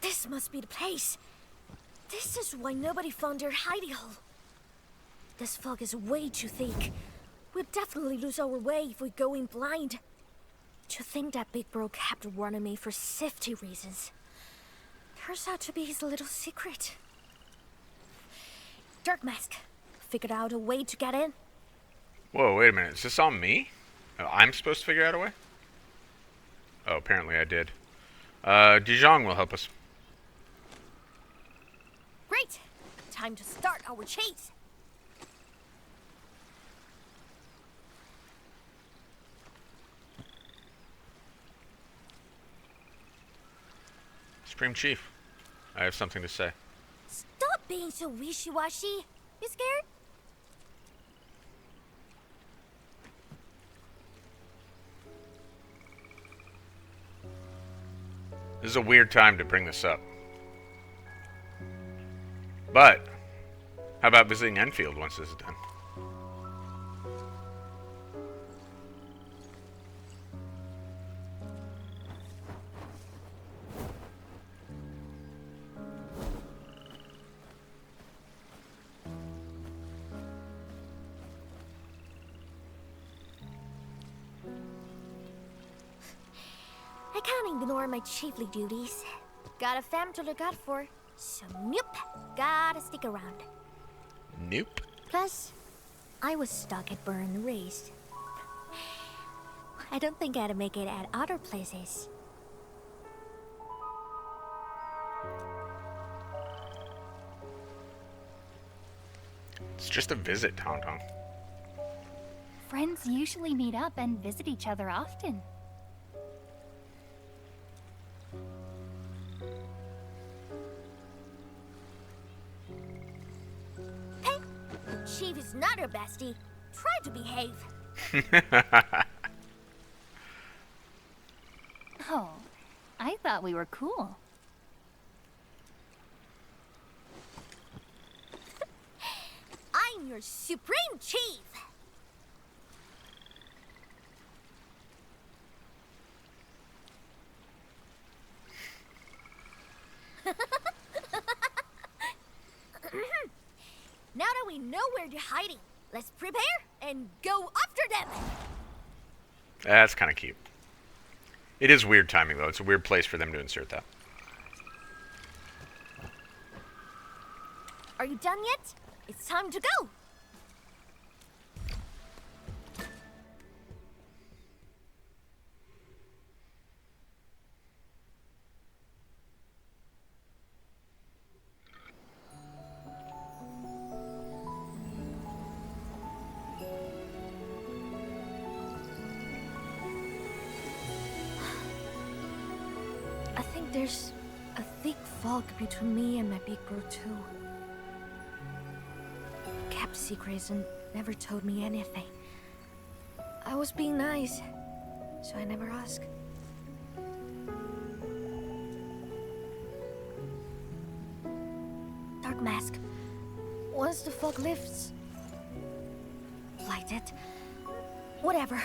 This must be the place. This is why nobody found their hidey hole. This fog is way too thick. We'll definitely lose our way if we go in blind. To think that Big Bro kept warning me for safety reasons. Turns out to be his little secret. Dark Mask, figured out a way to get in. Whoa, wait a minute. Is this on me? I'm supposed to figure out a way? Oh, apparently I did. Dijon will help us. Great! Time to start our chase. Supreme Chief, I have something to say. Stop being so wishy-washy. You scared? This is a weird time to bring this up. But, how about visiting Enfield once this is done? I can't ignore my chiefly duties. Got a fam to look out for, so nope, gotta stick around. Nope. Plus, I was stuck at Burn and Raised. I don't think I'd make it at other places. It's just a visit, Tangtang. Friends usually meet up and visit each other often. Hey, the chief is not her bestie. Try to behave. Oh, I thought we were cool. your supreme chief. Now that we know where they're hiding, let's prepare and go after them. That's kind of cute. It is weird timing, though. It's a weird place for them to insert that. Are you done yet? It's time to go. I think there's a thick fog between me and my big bro too. Kept secrets and never told me anything. I was being nice, so I never asked. Dark Mask. Once the fog lifts, light it. Whatever.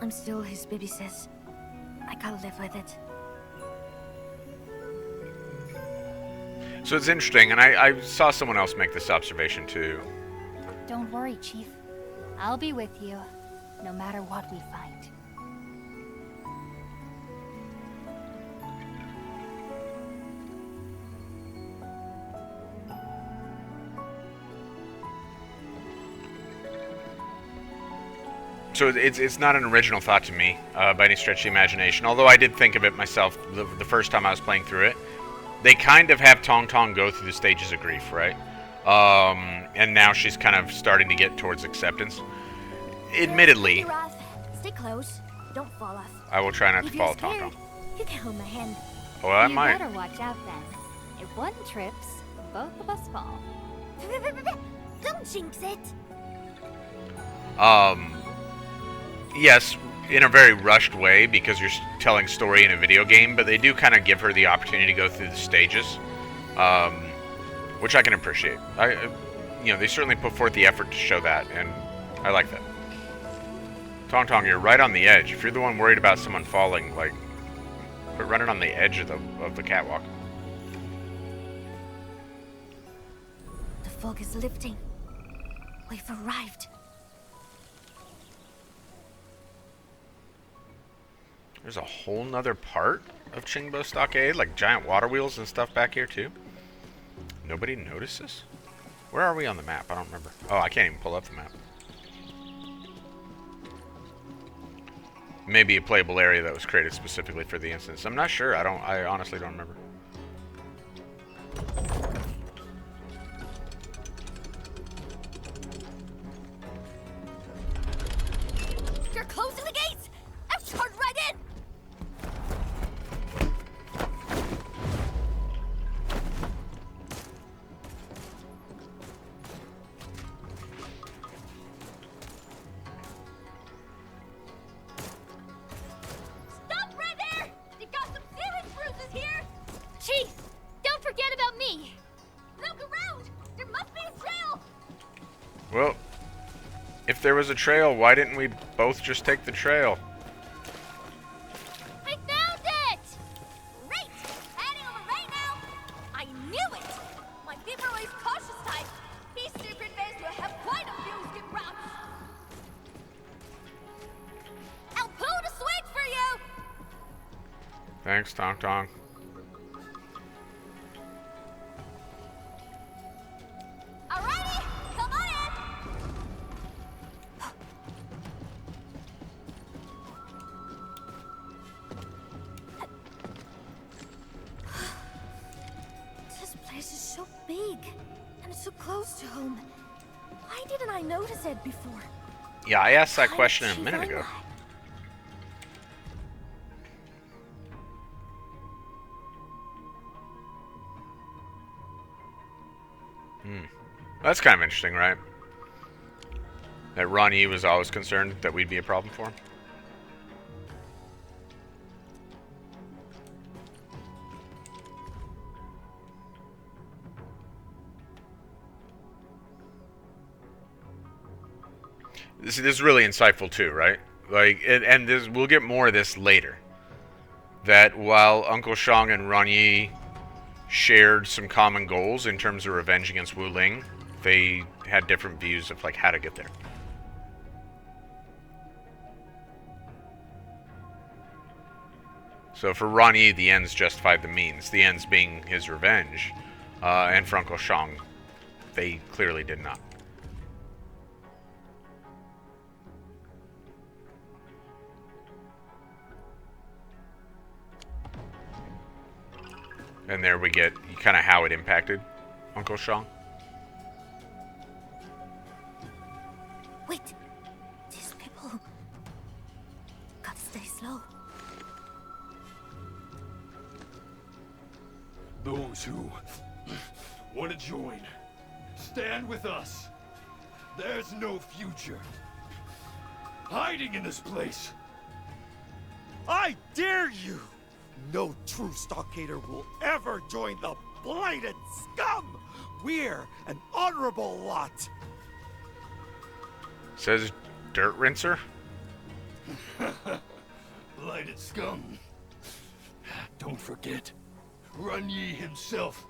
I'm still his baby sis. I gotta live with it. So it's interesting, and I saw someone else make this observation too. Don't worry, Chief. I'll be with you, no matter what we find. So it's not an original thought to me by any stretch of the imagination, although I did think of it myself the first time I was playing through it. They kind of have Tangtang go through the stages of grief, right? And now she's kind of starting to get towards acceptance. Admittedly, Stay close. Don't fall off. I will try not to If you're follow scared, Tangtang. you can hold my hand. Well, I You might. better watch out then. If one trips, both of us fall. Don't jinx it. Yes, in a very rushed way because you're telling story in a video game, but they do kind of give her the opportunity to go through the stages, which I can appreciate. They certainly put forth the effort to show that, and I like that. Tangtang, you're right on the edge. If you're the one worried about someone falling, like, quit running on the edge of the catwalk. The fog is lifting. We've arrived. There's a whole nother part of Qingbo Stockade, like giant water wheels and stuff back here too. Nobody notices? Where are we on the map? I don't remember. Oh, I can't even pull up the map. Maybe a playable area that was created specifically for the instance. I'm not sure. I honestly don't remember. You're closing the gates. I've charged right in. Stop right there! You got some serious bruises here! Chief, don't forget about me! Look around! There must be a trail! Well, if there was a trail, why didn't we both just take the trail? I found it! Great! Heading over right now! I knew it! My people is cautious type. These secret base will have quite a few skip routes. I'll pull the switch for you! Thanks, Tangtang. Alrighty! Come on in! This place is so big, and it's so close to home. Why didn't I notice it before? Yeah, I asked that question a minute ago. That's kind of interesting, right? That Ron Yi was always concerned that we'd be a problem for him. this is really insightful too, right? Like, and this, we'll get more of this later. That while Uncle Shang and Ranyi shared some common goals in terms of revenge against Wuling, they had different views of like how to get there. So for Ranyi, the ends justified the means. The ends being his revenge, and for Uncle Shang, they clearly did not. And there we get kind of how it impacted Uncle Shang. Wait, these people gotta stay slow. Those who want to join, stand with us. There's no future hiding in this place. I dare you! No true Stockader will ever join the blighted scum! We're an honorable lot! Says Dirt Rinser? Blighted scum. Don't forget, Ranyi himself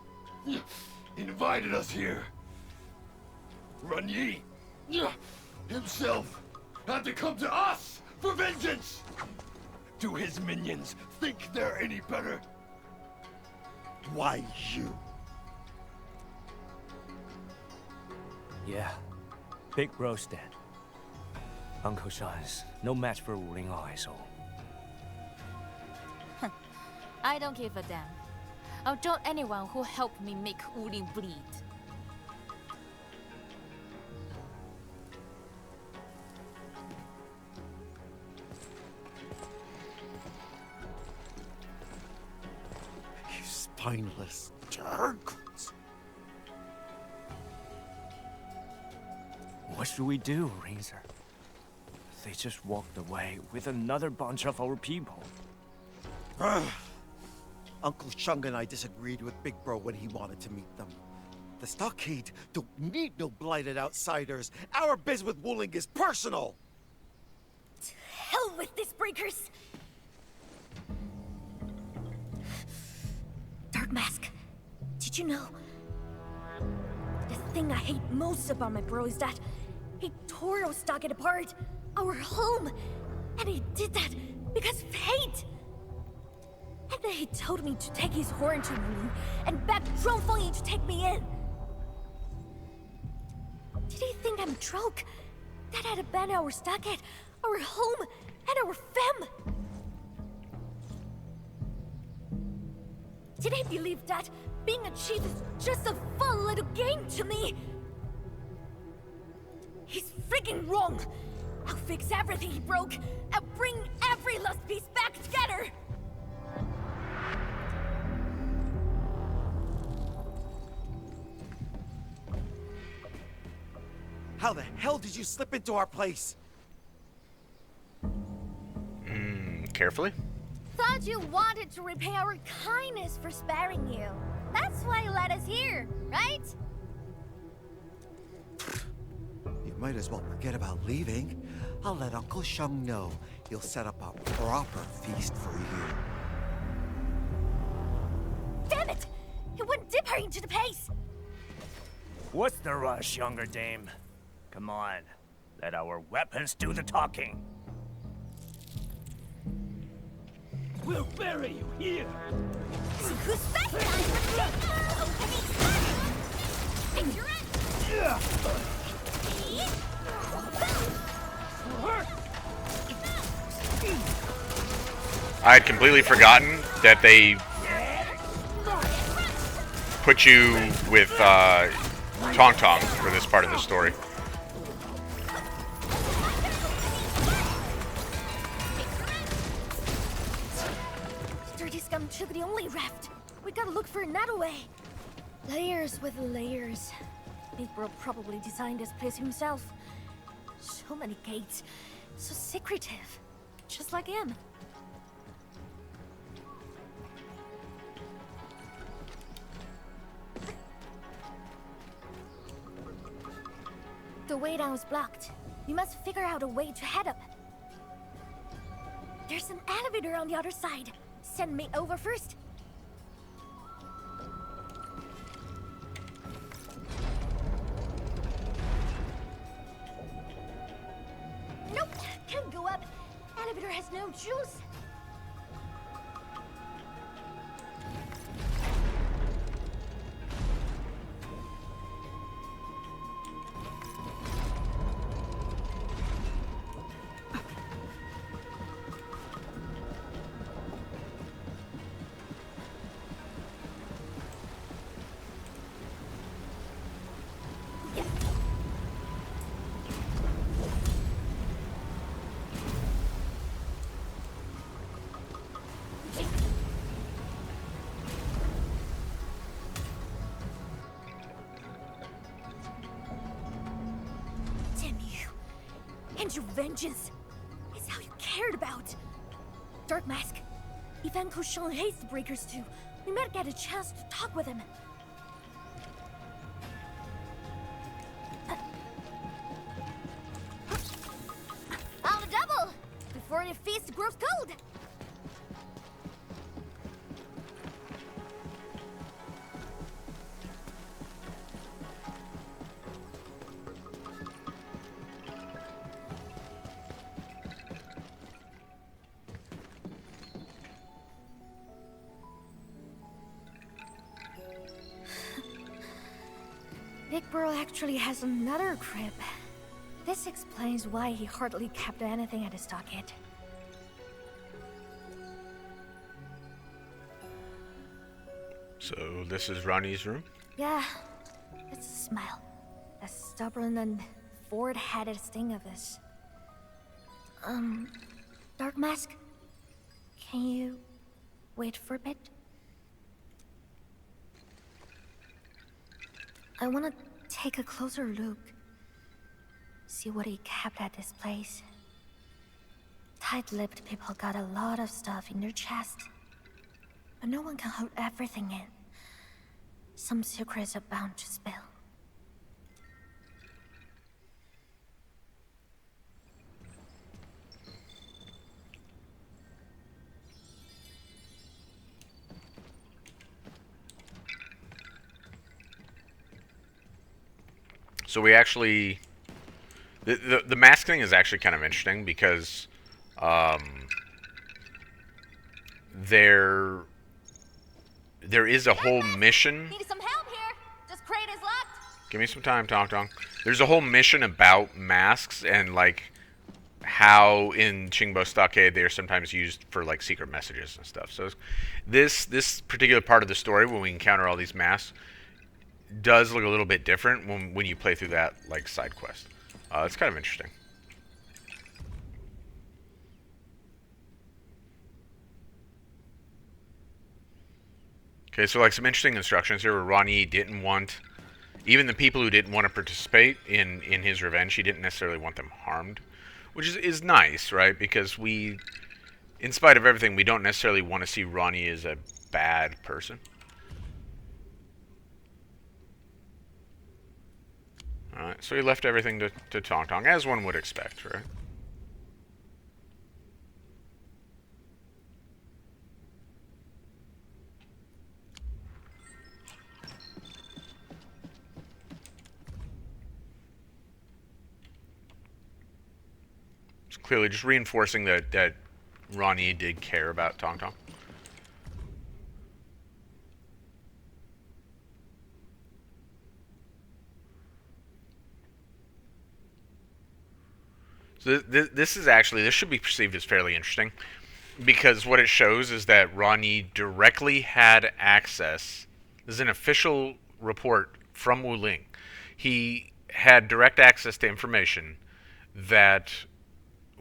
invited us here. Ranyi himself had to come to us for vengeance! Do his minions think they're any better? Why you? Yeah, Big Bro's dead. Uncle Shan's no match for Wuling eyes. I don't give a damn. I'll join anyone who helped me make Wuling bleed. You spineless jerks. What should we do, Razor? They just walked away with another bunch of our people. Uncle Shang and I disagreed with Big Bro when he wanted to meet them. The Stockade don't need no blighted outsiders. Our biz with Wuling is personal. To hell with this, breakers! Dark Mask, did you know? The thing I hate most about my bro is that he tore our stockade apart, our home, and he did that because of hate. And then he told me to take his horn to Wuling and beg Zhongfeng to take me in. Did he think I'm drunk? That I'd abandon our stockade, our home, and our fam? Did he believe that being a chief is just a fun little game to me? He's freaking wrong! I'll fix everything he broke! I'll bring every last piece back together! How the hell did you slip into our place? Carefully? Thought you wanted to repay our kindness for sparing you. That's why you led us here, right? You might as well forget about leaving. I'll let Uncle Shang know. He'll set up a proper feast for you. Damn it! He wouldn't dip her into the pace! What's the rush, younger dame? Come on, let our weapons do the talking. We'll bury you here! See who's back! Opening I had completely forgotten that they put you with Tangtang for this part of the story. Dirty scum took the only raft. We gotta look for another way. Layers with layers. Big Bro probably designed this place himself. So many gates. So secretive. Just like him. The way down is blocked. We must figure out a way to head up. There's an elevator on the other side. Send me over first. Nope, can't go up. Elevator has no juice. And your vengeance is how you cared about. Dark Mask, if Uncle Sean hates the Breakers too, we might get a chance to talk with him. On the double! Before the feast grows cold! Big Bro actually has another crib. This explains why he hardly kept anything at his stockade. So this is Ronnie's room? Yeah, it's a smile. A stubborn and forward-headed sting of this. Dark Mask, can you wait for a bit? I want to take a closer look. See what he kept at this place. Tight-lipped people got a lot of stuff in their chest. But no one can hold everything in. Some secrets are bound to spill. So we actually... The mask thing is actually kind of interesting because there is a whole mission. Need some help here. This crate is locked. Give me some time, Tangtang. There's a whole mission about masks and like how in Qingbo Stockade they are sometimes used for like secret messages and stuff. So this particular part of the story, when we encounter all these masks, does look a little bit different when you play through that like side quest. It's kind of interesting. Okay, so like some interesting instructions here where Ronnie didn't want, even the people who didn't want to participate in his revenge, he didn't necessarily want them harmed, which is nice, right? Because we, in spite of everything, we don't necessarily want to see Ronnie as a bad person. Alright, so he left everything to Tangtang, as one would expect, right? It's clearly just reinforcing that Ronnie did care about Tangtang. So this should be perceived as fairly interesting, because what it shows is that Ronnie directly had access. This is an official report from Wuling. He had direct access to information that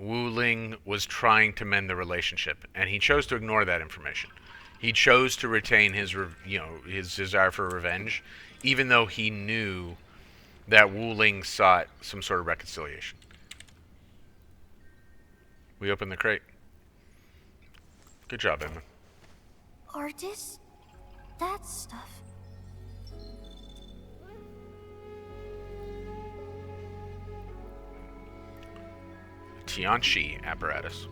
Wuling was trying to mend the relationship, and he chose to ignore that information. He chose to retain his desire for revenge, even though he knew that Wuling sought some sort of reconciliation. We opened the crate. Good job, Emma. Artist? That stuff. Tianchi apparatus.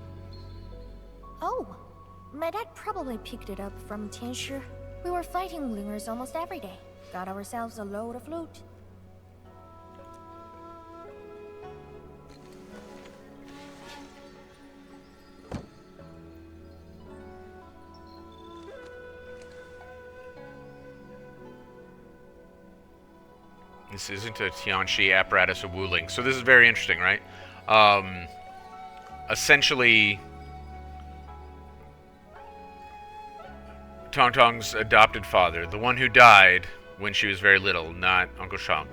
Oh, my dad probably picked it up from Tianshi. We were fighting Wulingers almost every day. Got ourselves a load of loot. This isn't a Tianchi apparatus of Wuling. So this is very interesting, right? Essentially, Tangtang's adopted father, the one who died when she was very little, not Uncle Shang,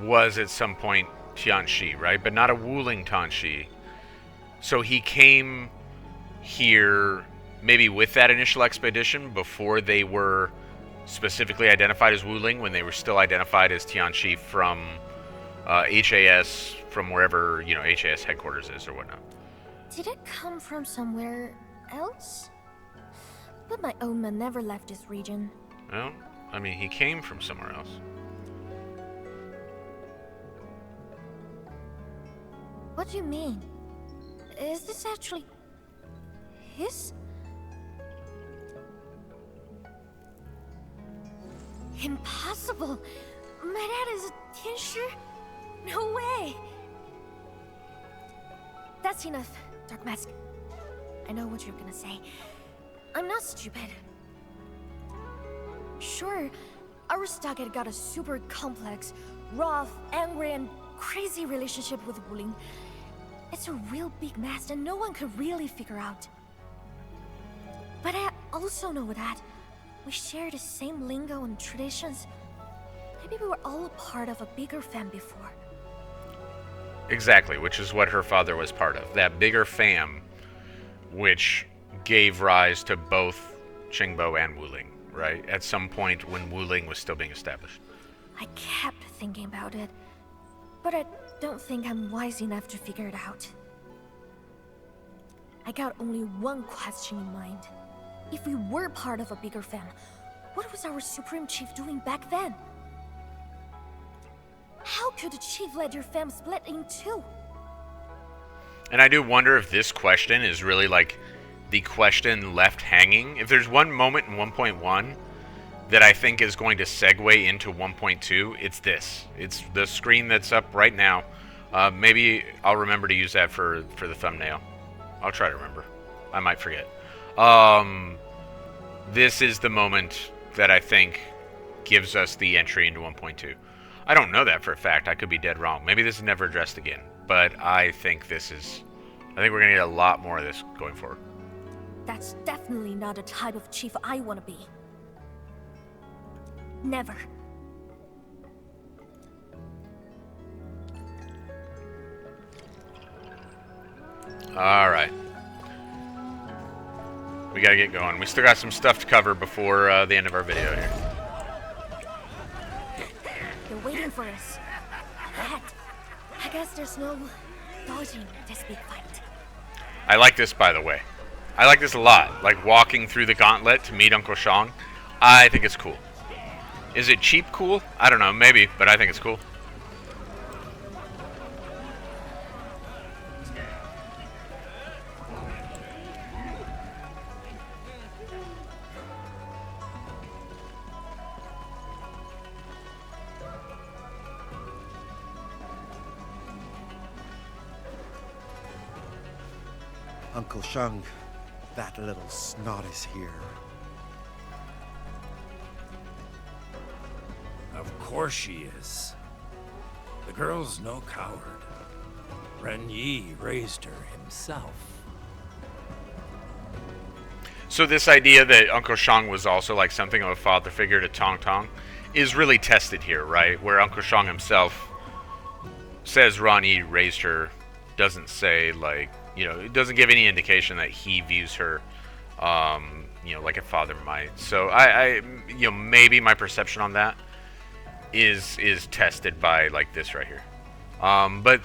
was at some point Tianchi, right? But not a Wuling Tianchi. So he came here maybe with that initial expedition before they were specifically identified as Wuling, when they were still identified as Tianchi from HAS, from wherever, you know, HAS headquarters is or whatnot. Did it come from somewhere else? But my own man never left this region. Well, I mean, he came from somewhere else. What do you mean? Is this actually his? Impossible! My dad is a Tianshi? No way! That's enough, Dark Mask. I know what you're gonna say. I'm not stupid. Sure, our stockade got a super complex, rough, angry, and crazy relationship with Wuling. It's a real big mess that no one could really figure out. But I also know that we share the same lingo and traditions. Maybe we were all a part of a bigger fam before. Exactly, which is what her father was part of. That bigger fam, which gave rise to both Qingbo and Wuling, right? At some point when Wuling was still being established. I kept thinking about it, but I don't think I'm wise enough to figure it out. I got only one question in mind. If we were part of a bigger fam, what was our Supreme Chief doing back then? How could the Chief let your fam split in two? And I do wonder if this question is really like the question left hanging. If there's one moment in 1.1 that I think is going to segue into 1.2, it's this. It's the screen that's up right now. Maybe I'll remember to use that for the thumbnail. I'll try to remember. I might forget. This is the moment that I think gives us the entry into 1.2. I don't know that for a fact. I could be dead wrong. Maybe this is never addressed again. But I think this is... I think we're going to get a lot more of this going forward. That's definitely not the type of chief I want to be. Never. Alright. We gotta get going. We still got some stuff to cover before the end of our video here. They're waiting for us. That. I guess there's no dodging this big fight. I like this, by the way. I like this a lot. Like walking through the gauntlet to meet Uncle Shang. I think it's cool. Is it cheap cool? I don't know, maybe, but I think it's cool. Uncle Shang, that little snot is here. Of course she is. The girl's no coward. Ren Yi raised her himself. So this idea that Uncle Shang was also like something of a father figure to Tangtang is really tested here, right? Where Uncle Shang himself says Ren Yi raised her, doesn't say like, you know, it doesn't give any indication that he views her, you know, like a father might. So I you know, maybe my perception on that is tested by like this right here. But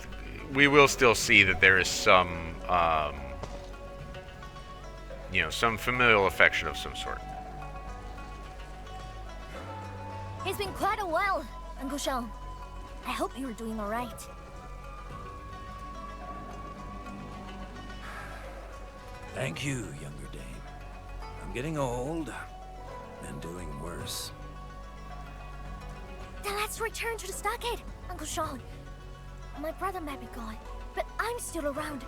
we will still see that there is some, you know, some familial affection of some sort. It's been quite a while, Uncle Shang. I hope you're doing all right. Thank you, younger dame. I'm getting old and doing worse. Then let's return to the stockade, Uncle Sean. My brother might be gone, but I'm still around.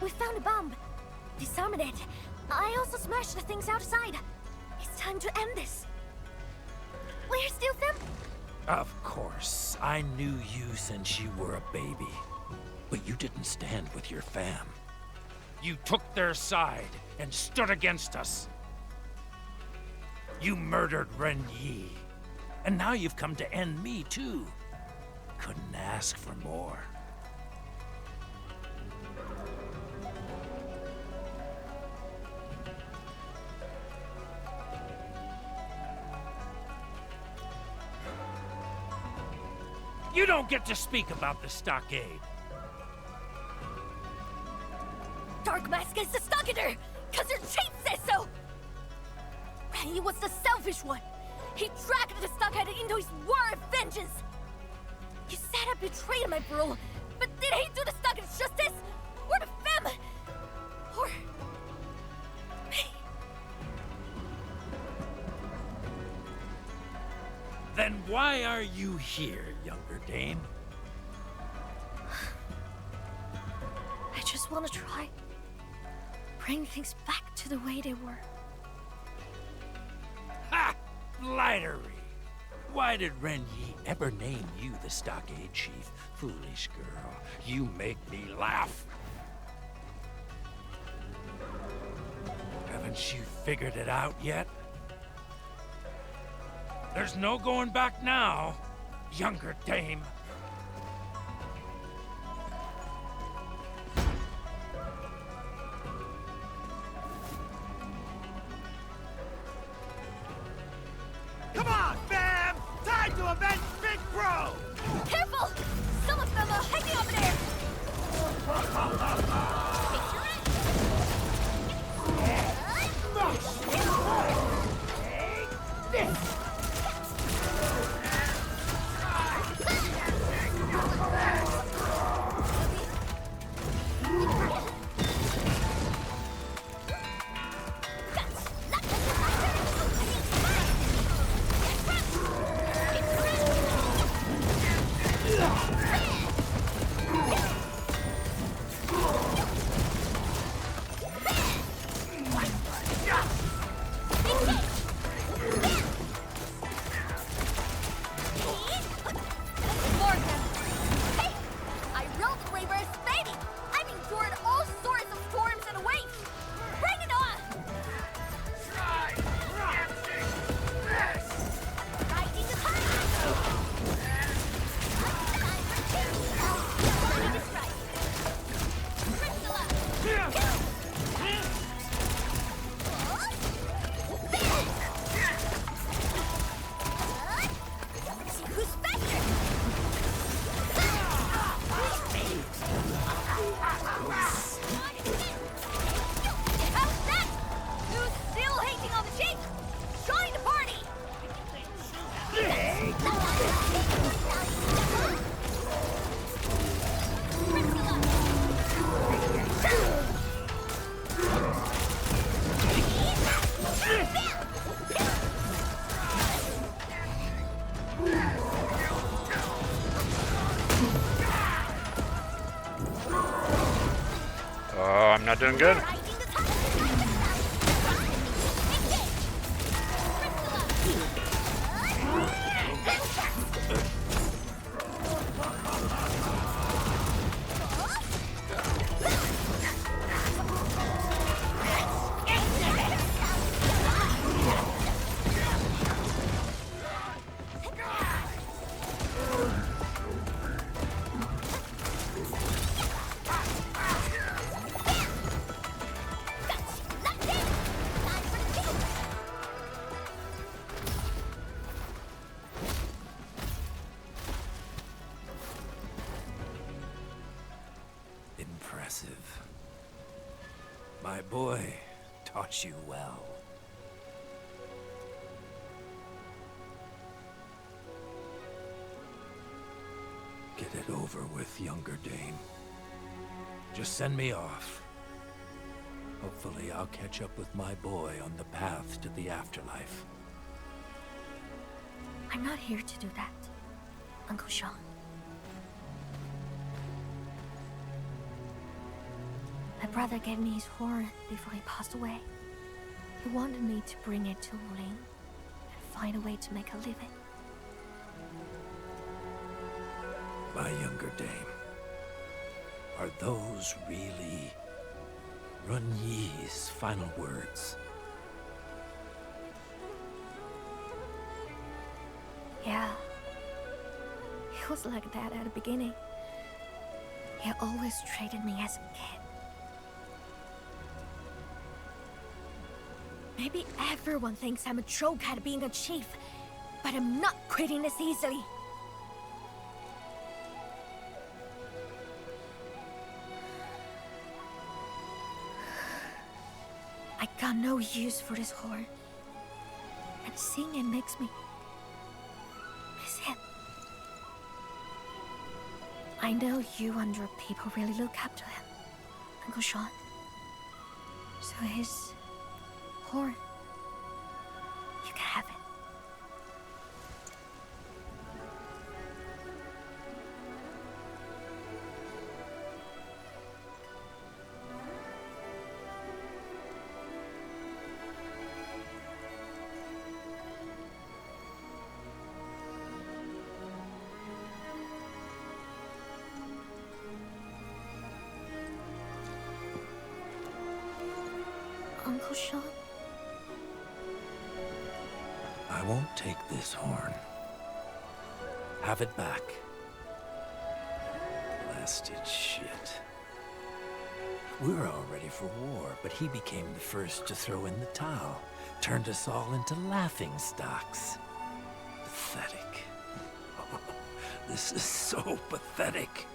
We found a bomb. Disarmed it. I also smashed the things outside. It's time to end this. We're still them? Of course. I knew you since you were a baby. But you didn't stand with your fam. You took their side and stood against us. You murdered Ren Yi. And now you've come to end me, too. Couldn't ask for more. You don't get to speak about the stockade. Dark Mask is the stockader, cause your chief says so! He was the selfish one. He dragged the stockade into his war of vengeance. You said I betrayed my bro, but did he do the stockade justice? Or the family? Or... me? Then why are you here, younger dame? I just want to try. Bring things back to the way they were. Ha! Blightery! Why did Ren Yi ever name you the stockade chief? Foolish girl, you make me laugh. Haven't you figured it out yet? There's no going back now, younger dame. Come on, fam! Time to avenge Big Bro! Careful! Some of them are hiding over there! I'm not doing good. Impressive. My boy taught you well. Get it over with, younger dame. Just send me off, Hopefully I'll catch up with my boy on the path to the afterlife. I'm not here to do that, Uncle Sean. My brother gave me his horn before he passed away. He wanted me to bring it to Wuling and find a way to make a living. My younger dame, are those really Run Yi's final words? Yeah. He was like that at the beginning. He always treated me as a kid. Maybe everyone thinks I'm a joke at being a chief, but I'm not quitting this easily. I got no use for this horn, and seeing it makes me miss him. I know you and your people really look up to him, Uncle Sean. So his horn, you can have it. Uncle Sean? I won't take this horn. Have it back. Blasted shit. We were all ready for war, but he became the first to throw in the towel. Turned us all into laughing stocks. Pathetic. Oh, this is so pathetic.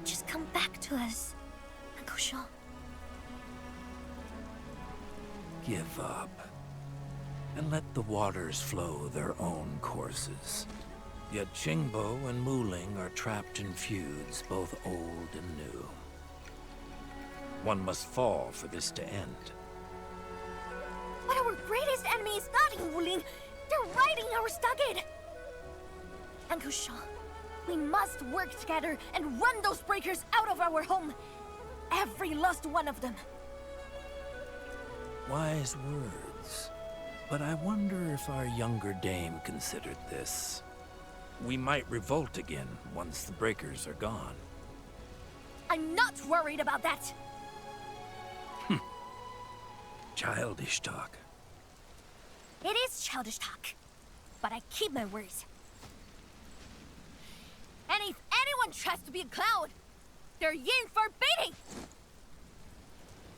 Just come back to us, Uncle Sean. Give up. And let the waters flow their own courses. Yet Qingbo and Wuling are trapped in feuds, both old and new. One must fall for this to end. But our greatest enemy is not in Wuling. They're riding our stockade. Uncle Sean, we must work together and run those breakers out of our home. Every last one of them. Wise words. But I wonder if our younger dame considered this. We might revolt again once the breakers are gone. I'm not worried about that. Childish talk. It is childish talk, but I keep my words. And if anyone tries to be a clown, they're in for baiting.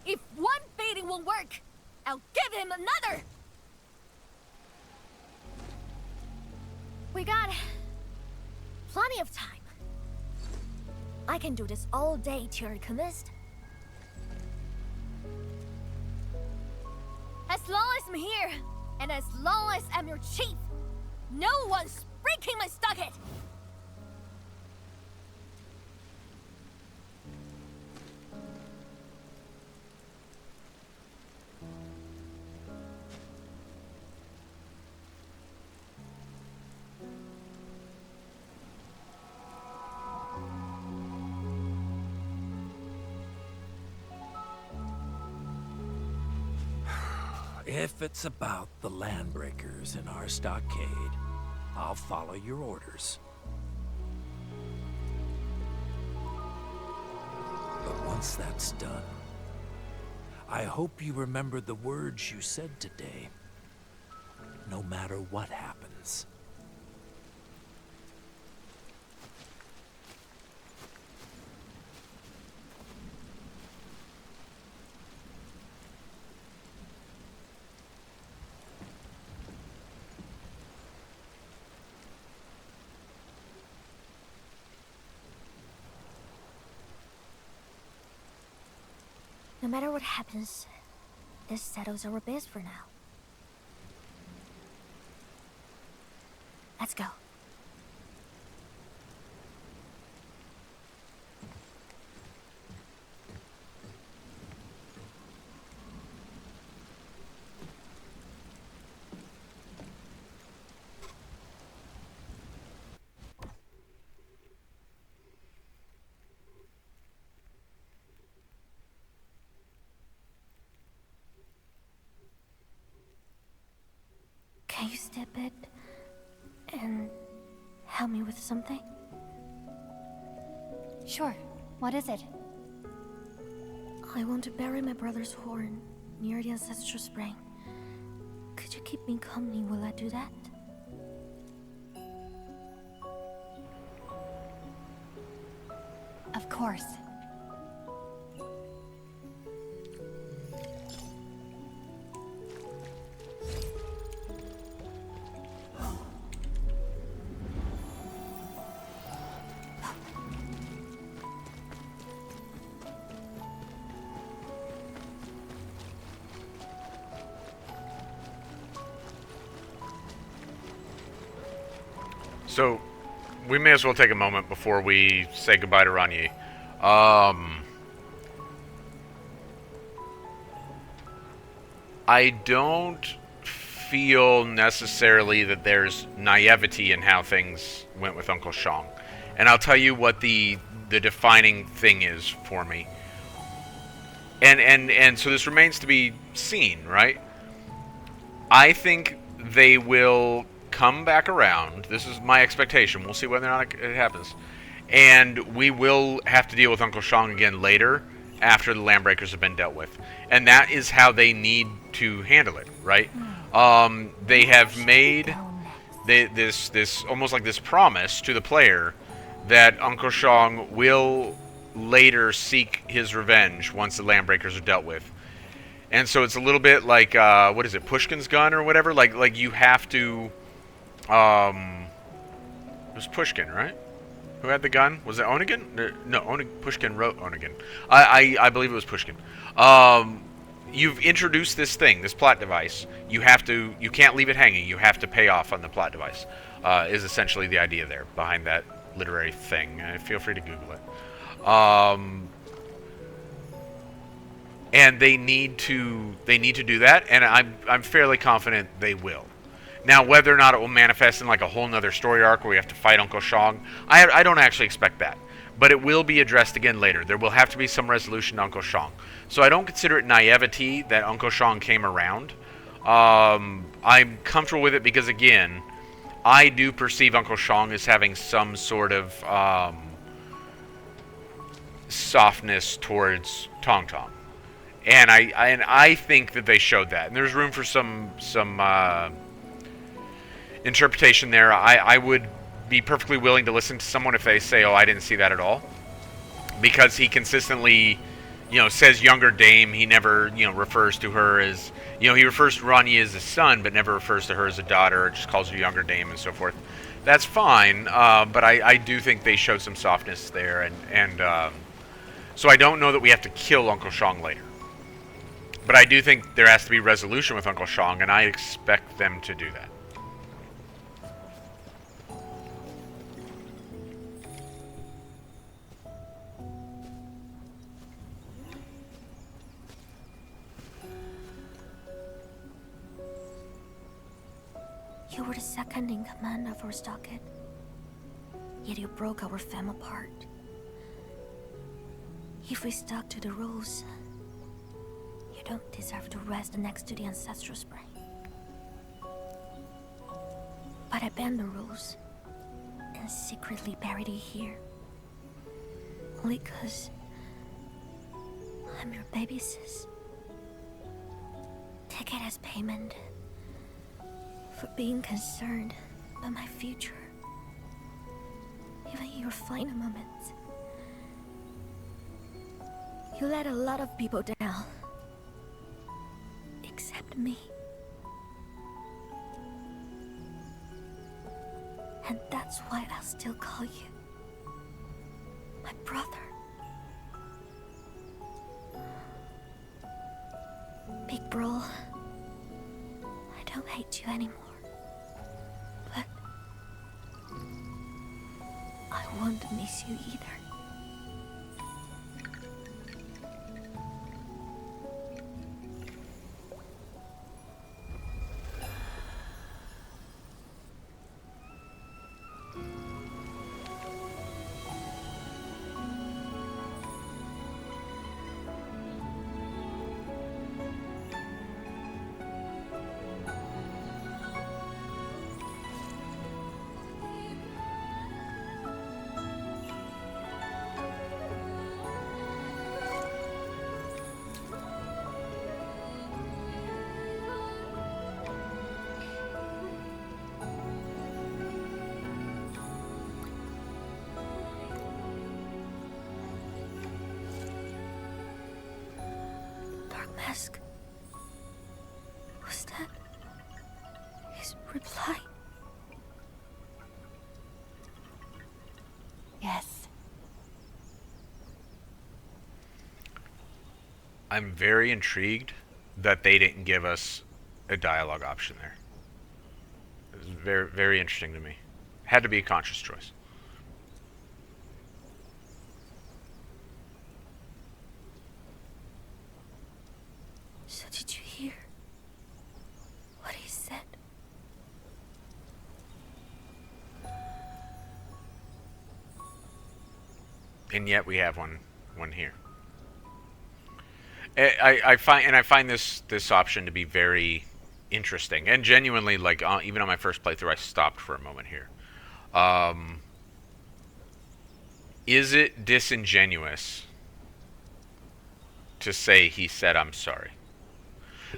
If one baiting won't work, I'll give him another. We got plenty of time. I can do this all day till you're convinced. As long as I'm here, and as long as I'm your chief, no one's breaking my stockade! If it's about the landbreakers in our stockade, I'll follow your orders. But once that's done, I hope you remember the words you said today, no matter what happens. No matter what happens, this settles our biz for now. Let's go. step it and help me with something? Sure. What is it? I want to bury my brother's horn near the ancestral spring. Could you keep me company while I do that? Of course. So, we may as well take a moment before we say goodbye to Ranyi. I don't feel necessarily that there's naivety in how things went with Uncle Shang. And I'll tell you what the defining thing is for me. And so this remains to be seen, right? I think they will come back around. This is my expectation. We'll see whether or not it happens. And we will have to deal with Uncle Shang again later, after the Landbreakers have been dealt with. And that is how they need to handle it, right? They have made this almost like this promise to the player that Uncle Shang will later seek his revenge once the Landbreakers are dealt with. And so it's a little bit like, what is it, Pushkin's gun or whatever? Like you have to... it was Pushkin, right? Who had the gun? Was it Onigen? No, Pushkin wrote Onigen. I believe it was Pushkin. You've introduced this thing, this plot device. You can't leave it hanging. You have to pay off on the plot device. Is essentially the idea there behind that literary thing. Feel free to Google it. And they need to do that, and I'm fairly confident they will. Now, whether or not it will manifest in like a whole nother story arc where we have to fight Uncle Shang, I don't actually expect that. But it will be addressed again later. There will have to be some resolution to Uncle Shang. So I don't consider it naivety that Uncle Shang came around. I'm comfortable with it because, again, I do perceive Uncle Shang as having some sort of softness towards Tangtang. And I think that they showed that. And there's room for some interpretation there. I would be perfectly willing to listen to someone if they say, oh, I didn't see that at all. Because he consistently, says younger dame. He never, refers to her as, he refers to Ranyi as a son, but never refers to her as a daughter, or just calls her younger dame and so forth. That's fine, but I do think they showed some softness there. And so I don't know that we have to kill Uncle Shang later. But I do think there has to be resolution with Uncle Shang, and I expect them to do that. You were the second in command of our stockade, yet you broke our fam apart. If we stuck to the rules, you don't deserve to rest next to the ancestral spring. But I bend the rules and secretly buried it here. Only 'cause I'm your baby sis. Take it as payment for being concerned about my future. Even in your final moments, you let a lot of people down. Except me. And that's why I'll still call you my brother. Big bro, I don't hate you anymore. But I won't miss you either. reply? Yes. I'm very intrigued that they didn't give us a dialogue option there. It was very, very interesting to me. Had to be a conscious choice. So did you hear what he said? And yet we have one here. I find this option to be very interesting and genuinely, like, even on my first playthrough, I stopped for a moment here. Is it disingenuous to say he said I'm sorry?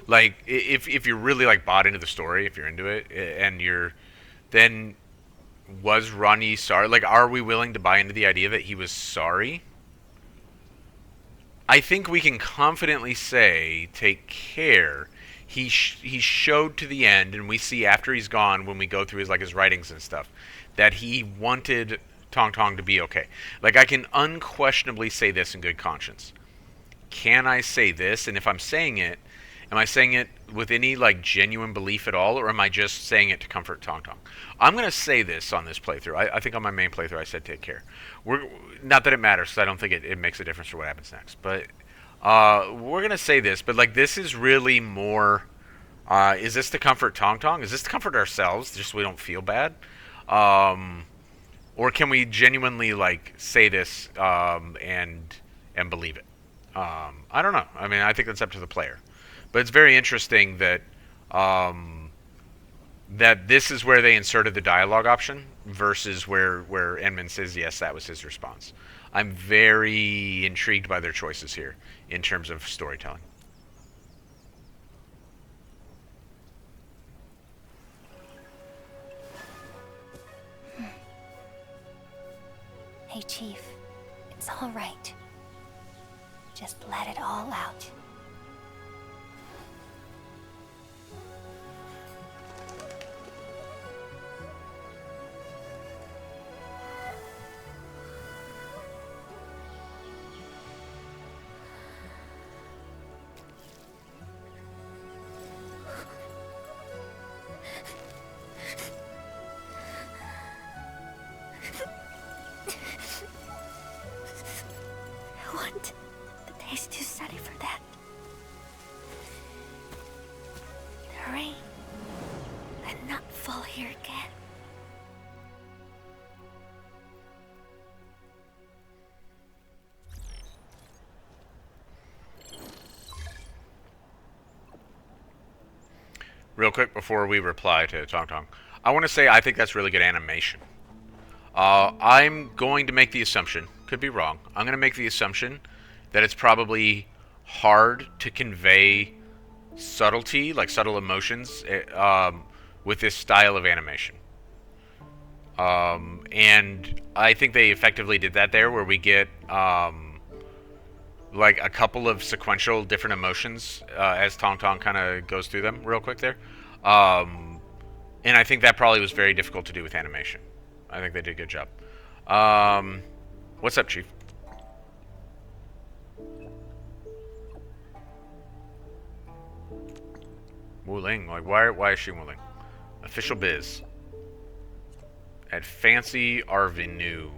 Like, if you're really like bought into the story, if you're into it, and then was Ronnie sorry? Like, are we willing to buy into the idea that he was sorry? I think we can confidently say, take care. He showed to the end, and we see after he's gone, when we go through his writings and stuff, that he wanted Tangtang to be okay. Like, I can unquestionably say this in good conscience. Can I say this? And if I'm saying it, am I saying it with any like genuine belief at all, or am I just saying it to comfort Tangtang? I'm gonna say this on this playthrough. I think on my main playthrough I said take care. Not that it matters, because I don't think it makes a difference for what happens next. But we're gonna say this. But like, this is really more. Is this to comfort Tangtang? Is this to comfort ourselves, just so we don't feel bad? Or can we genuinely like say this and believe it? I don't know. I mean, I think that's up to the player. But it's very interesting that that this is where they inserted the dialogue option versus where Edmund says yes, that was his response. I'm very intrigued by their choices here in terms of storytelling. Hey, Chief. It's all right. Just let it all out. What? The day's too sunny for that. The rain and not fall here again. Real quick before we reply to Tangtang, I want to say I think that's really good animation. I'm going to make the assumption, could be wrong, I'm going to make the assumption that it's probably hard to convey subtlety, like subtle emotions, with this style of animation. And I think they effectively did that there, where we get like a couple of sequential different emotions as Tangtang kind of goes through them real quick there. And I think that probably was very difficult to do with animation. I think they did a good job. What's up, Chief? Wuling, like why is she Wuling? Official biz. At Fancy Arvinu.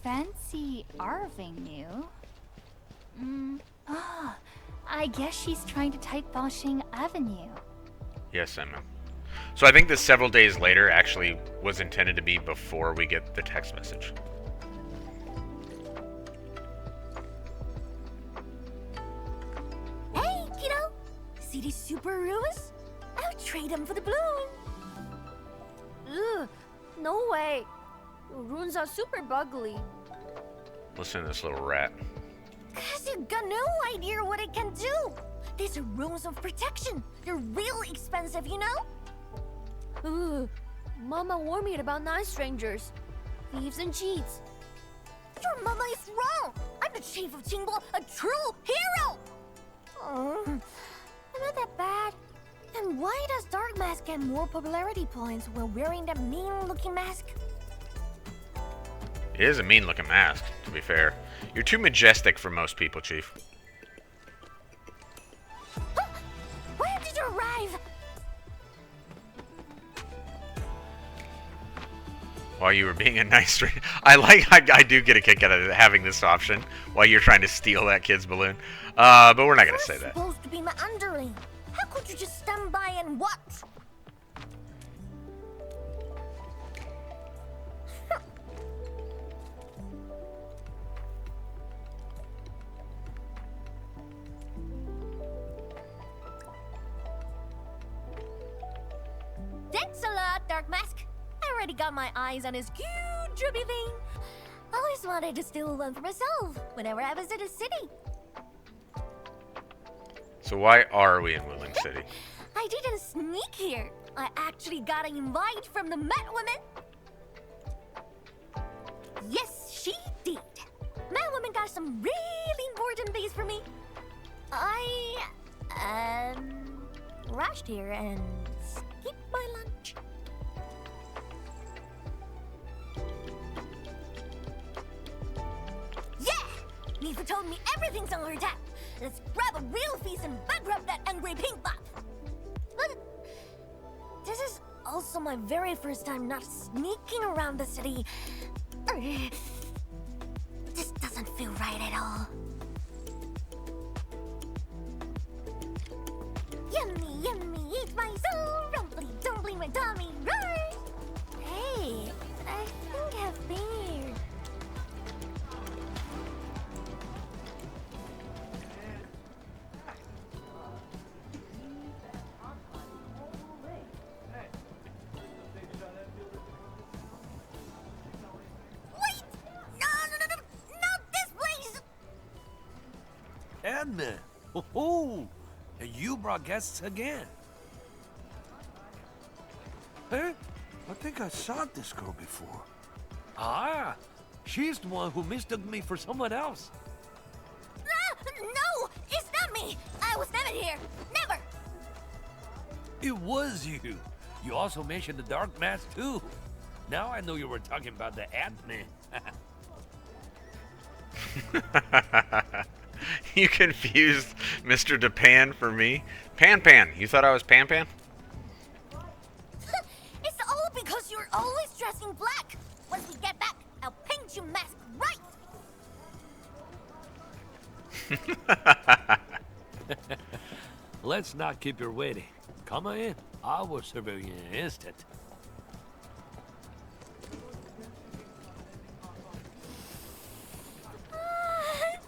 Fancy Arvinu? I guess she's trying to type Bashing Avenue. Yes, I know. So I think this several days later actually was intended to be before we get the text message. Hey, kiddo! See these super ruins? I'll trade them for the balloon. Ugh, no way. The runes are super bugly. Listen to this little rat. Cause you got no idea what it can do. These are runes of protection. They're real expensive, you know? Ugh, Mama warned me about night strangers. thieves and cheats. Your mama is wrong! I'm the chief of Qingbo, a true hero! Oh, I'm not that bad. And why does Dark Mask get more popularity points when wearing that mean-looking mask? It is a mean-looking mask, to be fair. You're too majestic for most people, Chief. Where did you arrive? While you were being a nice... I do get a kick out of having this option while you're trying to steal that kid's balloon. But we're not going to say that. You're supposed to be my underling. How could you just stand by and watch? Thanks a lot, Dark Mask. I already got my eyes on his cute drippy thing. Always wanted to steal one for myself whenever I visit a city. So why are we in Wuling City? I didn't sneak here. I actually got an invite from the Met Woman. Yes, she did. Met Woman got some really important things for me. I rushed here and skipped my lunch. Yeah! Mifa told me everything's on her tap. Let's grab a real feast and bankrupt that angry pink buff. But this is also my very first time not sneaking around the city. This doesn't feel right at all. Yummy, yummy, eat my soul. Rumbly, dumbly, my tummy roars. Hey, I think I've been here. Edna! Oh, and you brought guests again. Huh? I think I saw this girl before. Ah, she's the one who mistook me for someone else. No, it's not me. I was never here. Never. It was you. You also mentioned the Dark Mask too. Now I know you were talking about the Ant-Man. You confused Mr. Japan for me? Pan. You thought I was Pan? It's all because you're always dressing black. Once we get back, I'll paint you mask right. Let's not keep her waiting. Come on in. I will serve you in an instant.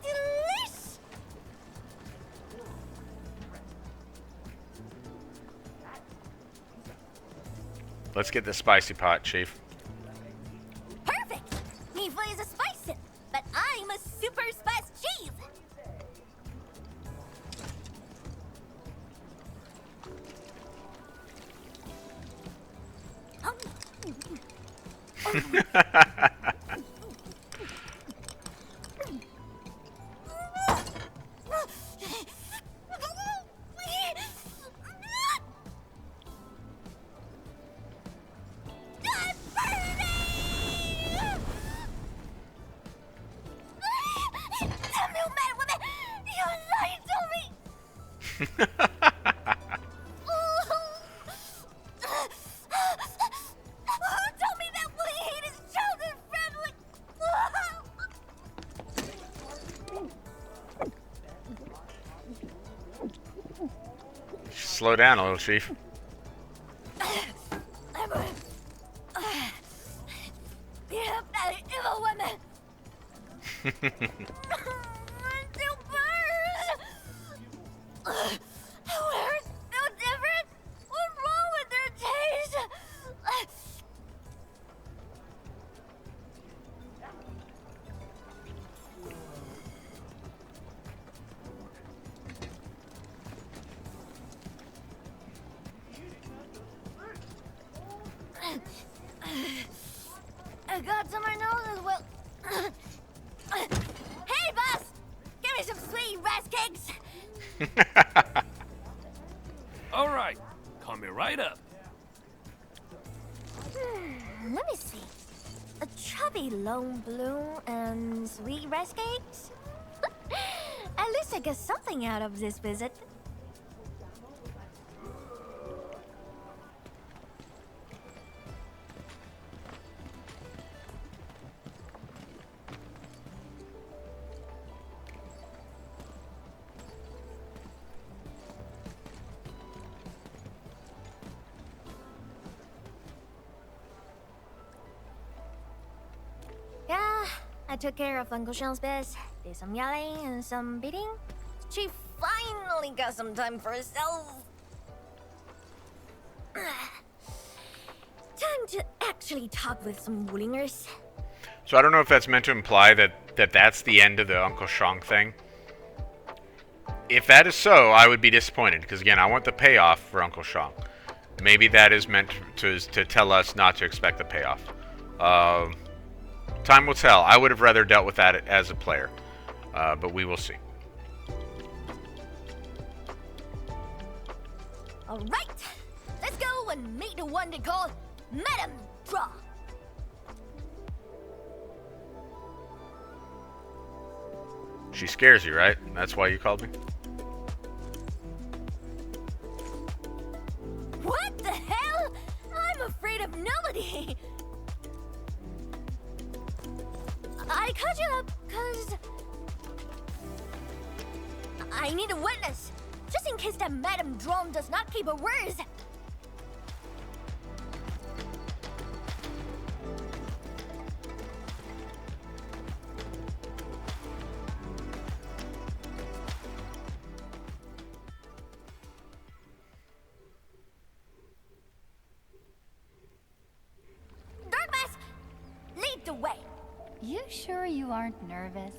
Delish! Let's get the spicy pot, Chief. Perfect! Mifa is a spice, but I'm a super spice chief. Slow down a little, Chief. Evil woman. Still burns. Where's no different? What's wrong with their taste? got some noses. Well, hey, boss, give me some sweet rice cakes. All right, coming right up. Let me see. A chubby lone bloom and sweet rice cakes. At least I get something out of this visit. Yeah, I took care of Uncle Sean's biz. Did some yelling and some beating. She finally got some time for herself. Time to actually talk with some Wulingers. So I don't know if that's meant to imply that that's the end of the Uncle Shang thing. If that is so, I would be disappointed, because again, I want the payoff for Uncle Shang. Maybe that is meant to tell us not to expect the payoff. Time will tell. I would have rather dealt with that as a player, but we will see. All right, let's go and meet the one they call Madame Draw. She scares you, right? That's why you called me? What the hell? I'm afraid of nobody. I called you up because I need a witness, just in case that Madame Drone does not keep her words. Darkmass, lead the way. You sure you aren't nervous?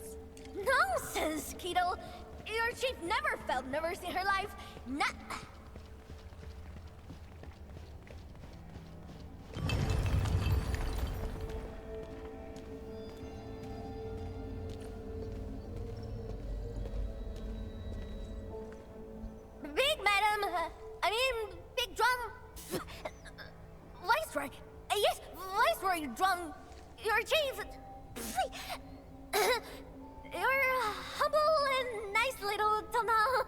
Nonsense, Keto. Your chief never felt nervous in her life. Not. Big madam. Big drum. Viceroy. Yes, Viceroy drum. Your chief. You're humble and nice little Tangtang.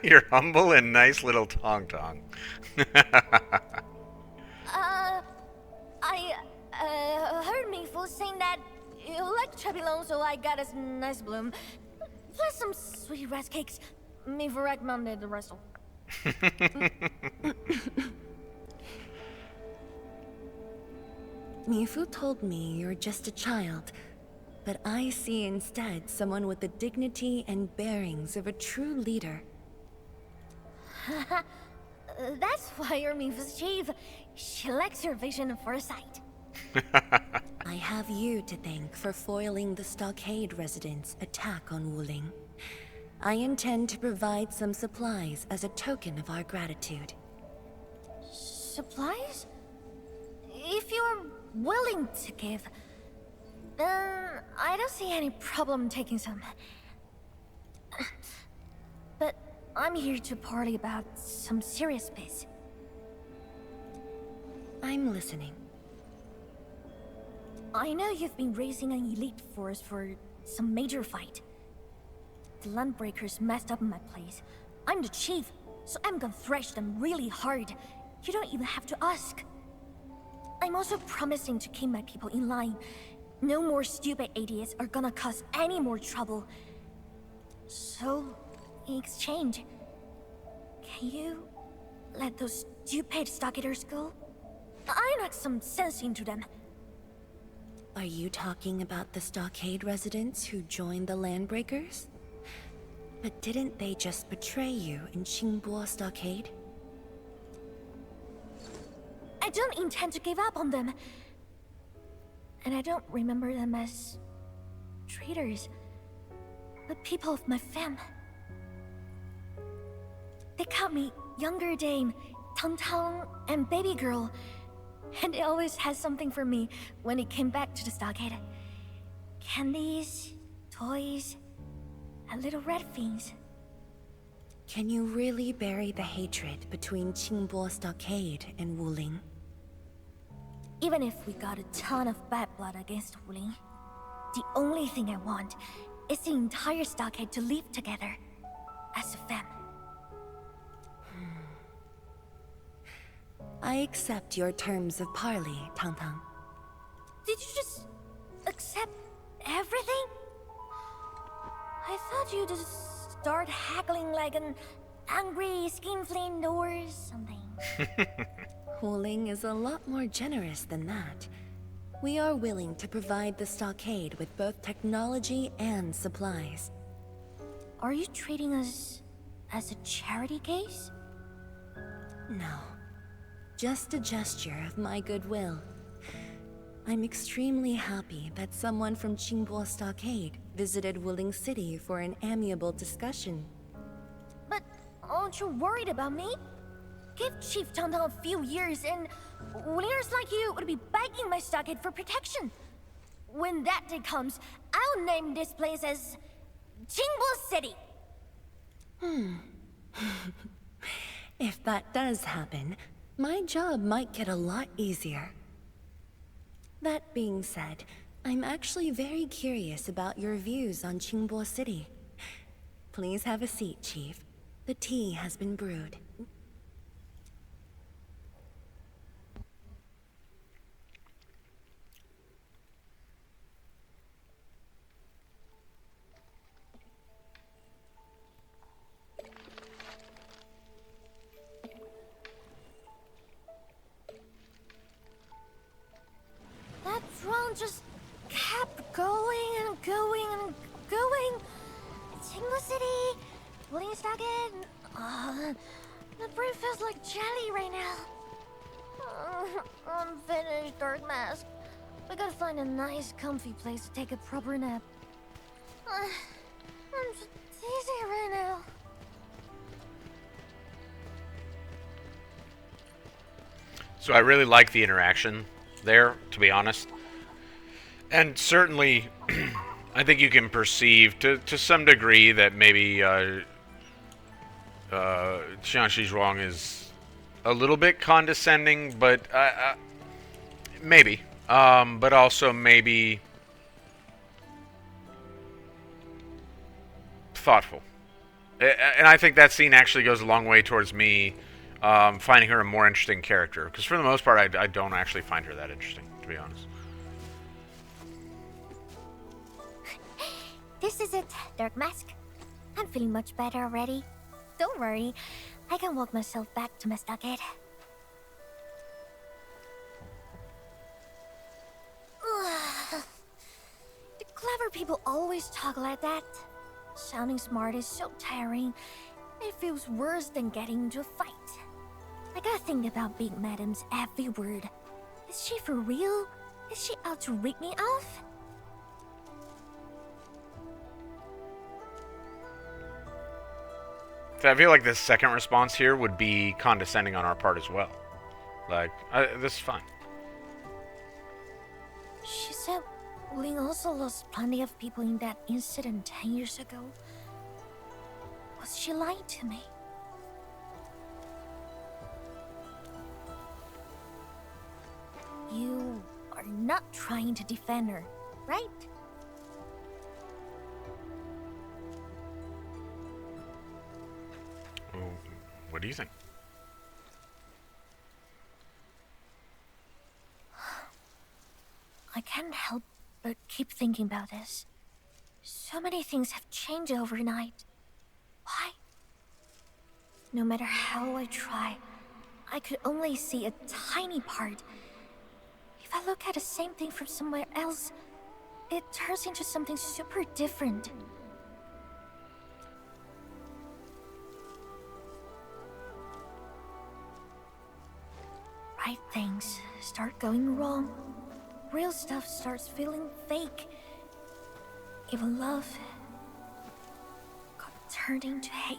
You're humble and nice little Tangtang. I heard me fool saying that you like chubby loan, so I got us nice bloom. Plus some sweet rice cakes. Me for recommended the rest. Mifu told me you're just a child, but I see instead someone with the dignity and bearings of a true leader. That's why you're Mifu's chief. She likes your vision and foresight. I have you to thank for foiling the Stockade residents' attack on Wuling. I intend to provide some supplies as a token of our gratitude. Supplies? If you're willing to give, then I don't see any problem taking some. But I'm here to party about some serious biz. I'm listening. I know you've been raising an elite force for some major fight. The Landbreakers messed up my place. I'm the chief, so I'm gonna thrash them really hard. You don't even have to ask. I'm also promising to keep my people in line. No more stupid idiots are gonna cause any more trouble. So, in exchange, can you let those stupid stockaders go? I knocked some sense into them. Are you talking about the Stockade residents who joined the Landbreakers? But didn't they just betray you in Qingbo Stockade? I don't intend to give up on them. And I don't remember them as traitors, but people of my fam. They called me Younger Dame, Tangtang, and Baby Girl. And it always has something for me when it came back to the stockade. Candies, toys, and little red things. Can you really bury the hatred between Qingbo Stockade and Wuling? Even if we got a ton of bad blood against Wuling, the only thing I want is the entire stockade to live together as a family. I accept your terms of parley, Tangtang. Did you just accept everything? I thought you'd just start haggling like an angry skinflint or something. Wuling is a lot more generous than that. We are willing to provide the stockade with both technology and supplies. Are you treating us as a charity case? No. Just a gesture of my goodwill. I'm extremely happy that someone from Qingbo Stockade visited Wuling City for an amiable discussion. But aren't you worried about me? Give Chief Tangtang a few years and Wulingers like you would be begging my stockade for protection. When that day comes, I'll name this place as Qingbo City. If that does happen, my job might get a lot easier. That being said, I'm actually very curious about your views on Qingbo City. Please have a seat, Chief. The tea has been brewed. That drone just kept going and going and going. Qingbo City, Wuling Stockade. The brain feels like jelly right now. I'm finished, Dark Mask. We gotta find a nice, comfy place to take a proper nap. I'm just dizzy right now. So I really like the interaction there, to be honest. And certainly, I think you can perceive to some degree that maybe Xiangxi Zhuang is a little bit condescending, but maybe. But also maybe thoughtful. And I think that scene actually goes a long way towards me finding her a more interesting character. Because for the most part, I don't actually find her that interesting, to be honest. This is it, Dark Mask. I'm feeling much better already. Don't worry, I can walk myself back to my stockade. The clever people always talk like that. Sounding smart is so tiring. It feels worse than getting into a fight. I gotta think about Big Madam's every word. Is she for real? Is she out to rip me off? So I feel like the second response here would be condescending on our part as well. Like, this is fine. She said Wuling also lost plenty of people in that incident 10 years ago. Was she lying to me? You are not trying to defend her, right? What do you think? I can't help but keep thinking about this. So many things have changed overnight. Why? No matter how I try, I could only see a tiny part. If I look at the same thing from somewhere else, it turns into something super different. Right things start going wrong. Real stuff starts feeling fake. Even love got turned into hate.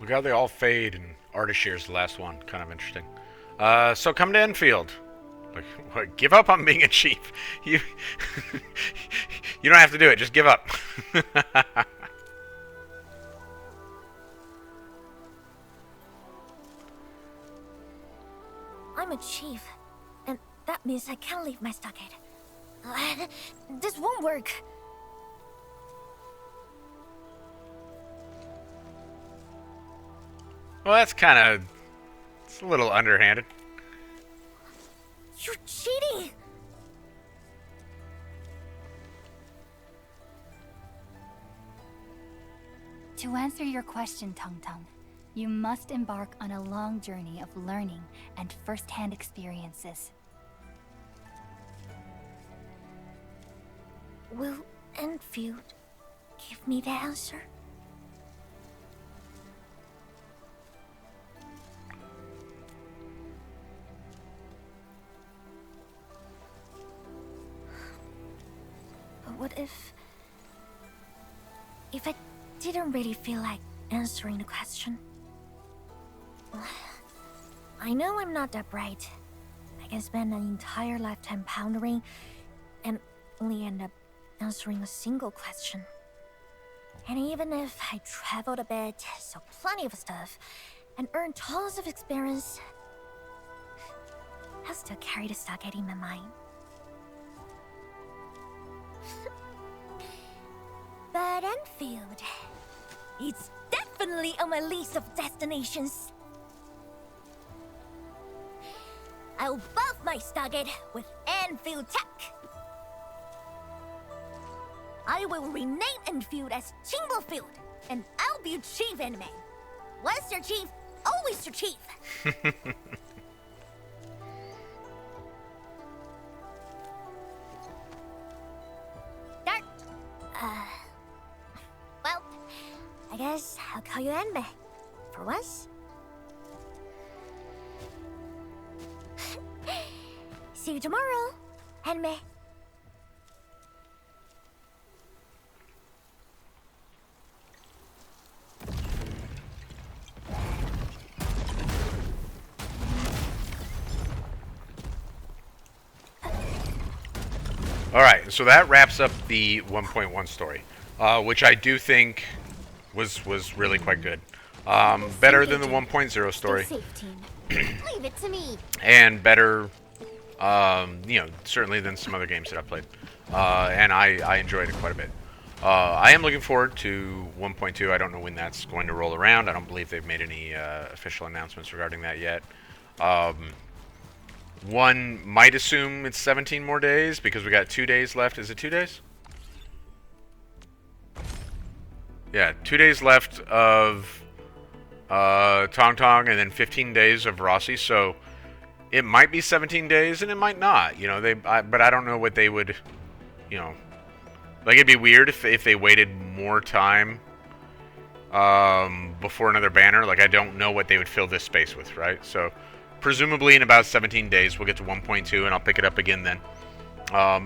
Look how they all fade, and Ardashir's the last one. Kind of interesting. So come to Enfield. Like, what, give up on being a chief. You you don't have to do it. Just give up. I'm a chief, and that means I can't leave my stockade. This won't work. Well, that's kind of... It's a little underhanded. You're cheating! To answer your question, Tangtang, you must embark on a long journey of learning and first-hand experiences. Will Endfield give me the answer? But what if I didn't really feel like answering the question? I know I'm not that bright. I can spend an entire lifetime pondering and only end up answering a single question. And even if I traveled a bit, saw plenty of stuff, and earned tons of experience, I still carry the stockade in my mind. But Endfield, it's definitely on my list of destinations. I'll buff my stockade with Endfield tech. I will rename Endfield as Qingbo Field, and I'll be chief anime. Once your chief, always your chief. Dart. Well, I guess I'll call you Anime. For once. See you tomorrow, Anime. Alright, so that wraps up the 1.1 story, which I do think was really quite good. Better than the 1.0 story. Leave it to me. And better, you know, certainly than some other games that I've played. And I enjoyed it quite a bit. I am looking forward to 1.2. I don't know when that's going to roll around. I don't believe they've made any official announcements regarding that yet. One might assume it's 17 more days because we got 2 days left. Is it 2 days? Yeah, 2 days left of Tangtang and then 15 days of Rossi. So it might be 17 days and it might not. You know, but I don't know what they would, you know, like it'd be weird if they waited more time before another banner. Like I don't know what they would fill this space with, right? So presumably in about 17 days we'll get to 1.2 and I'll pick it up again then.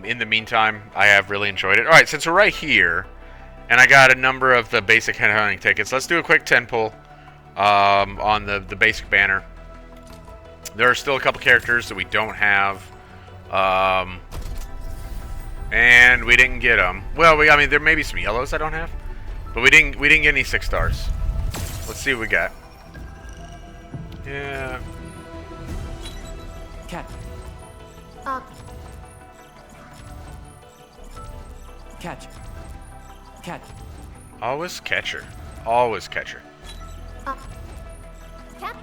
In the meantime, I have really enjoyed it. Alright, since we're right here, and I got a number of the basic headhunting tickets, let's do a quick 10 pull on the basic banner. There are still a couple characters that we don't have, and we didn't get them. Well, I mean, there may be some yellows I don't have, but we didn't get any 6 stars. Let's see what we got. Yeah. Cat. Catch. Catch. Always catcher. Always catcher. Cap?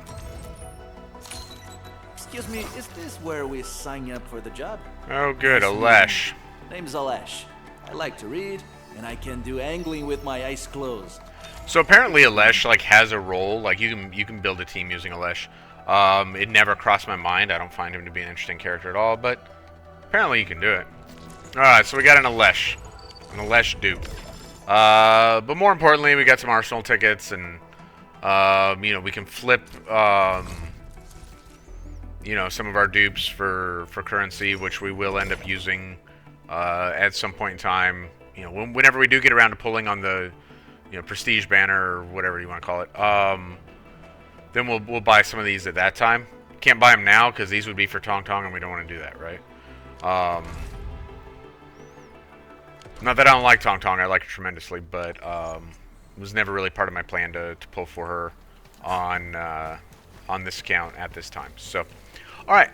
Excuse me, is this where we sign up for the job? Oh, good, Alesh. Name's Alesh. I like to read, and I can do angling with my eyes closed. So apparently Alesh like has a role. Like you can build a team using Alesh. It never crossed my mind. I don't find him to be an interesting character at all, but apparently you can do it. Alright, so we got an Alesh dupe. But more importantly, we got some Arsenal tickets, and you know, we can flip you know, some of our dupes for currency, which we will end up using at some point in time. You know, whenever we do get around to pulling on the you know, prestige banner or whatever you want to call it, then we'll buy some of these at that time. Can't buy them now because these would be for Tangtang, and we don't want to do that, right? Not that I don't like Tangtang, I like her tremendously, but it was never really part of my plan to pull for her on this account at this time. So, all right,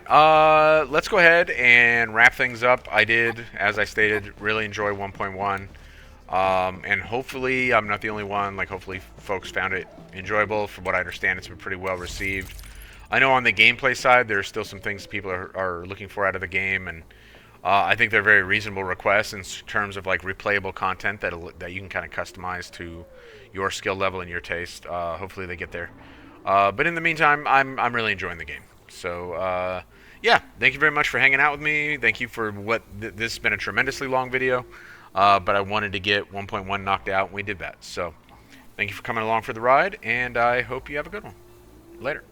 let's go ahead and wrap things up. I did, as I stated, really enjoy 1.1. And hopefully I'm not the only one. Like, hopefully folks found it enjoyable. From what I understand, it's been pretty well received. I know on the gameplay side, there's still some things people are looking for out of the game, and I think they're very reasonable requests in terms of like replayable content that you can kind of customize to your skill level and your taste. Hopefully they get there. But in the meantime, I'm really enjoying the game. So yeah, thank you very much for hanging out with me. Thank you for what this has been a tremendously long video. But I wanted to get 1.1 knocked out, and we did that. So, thank you for coming along for the ride, and I hope you have a good one. Later.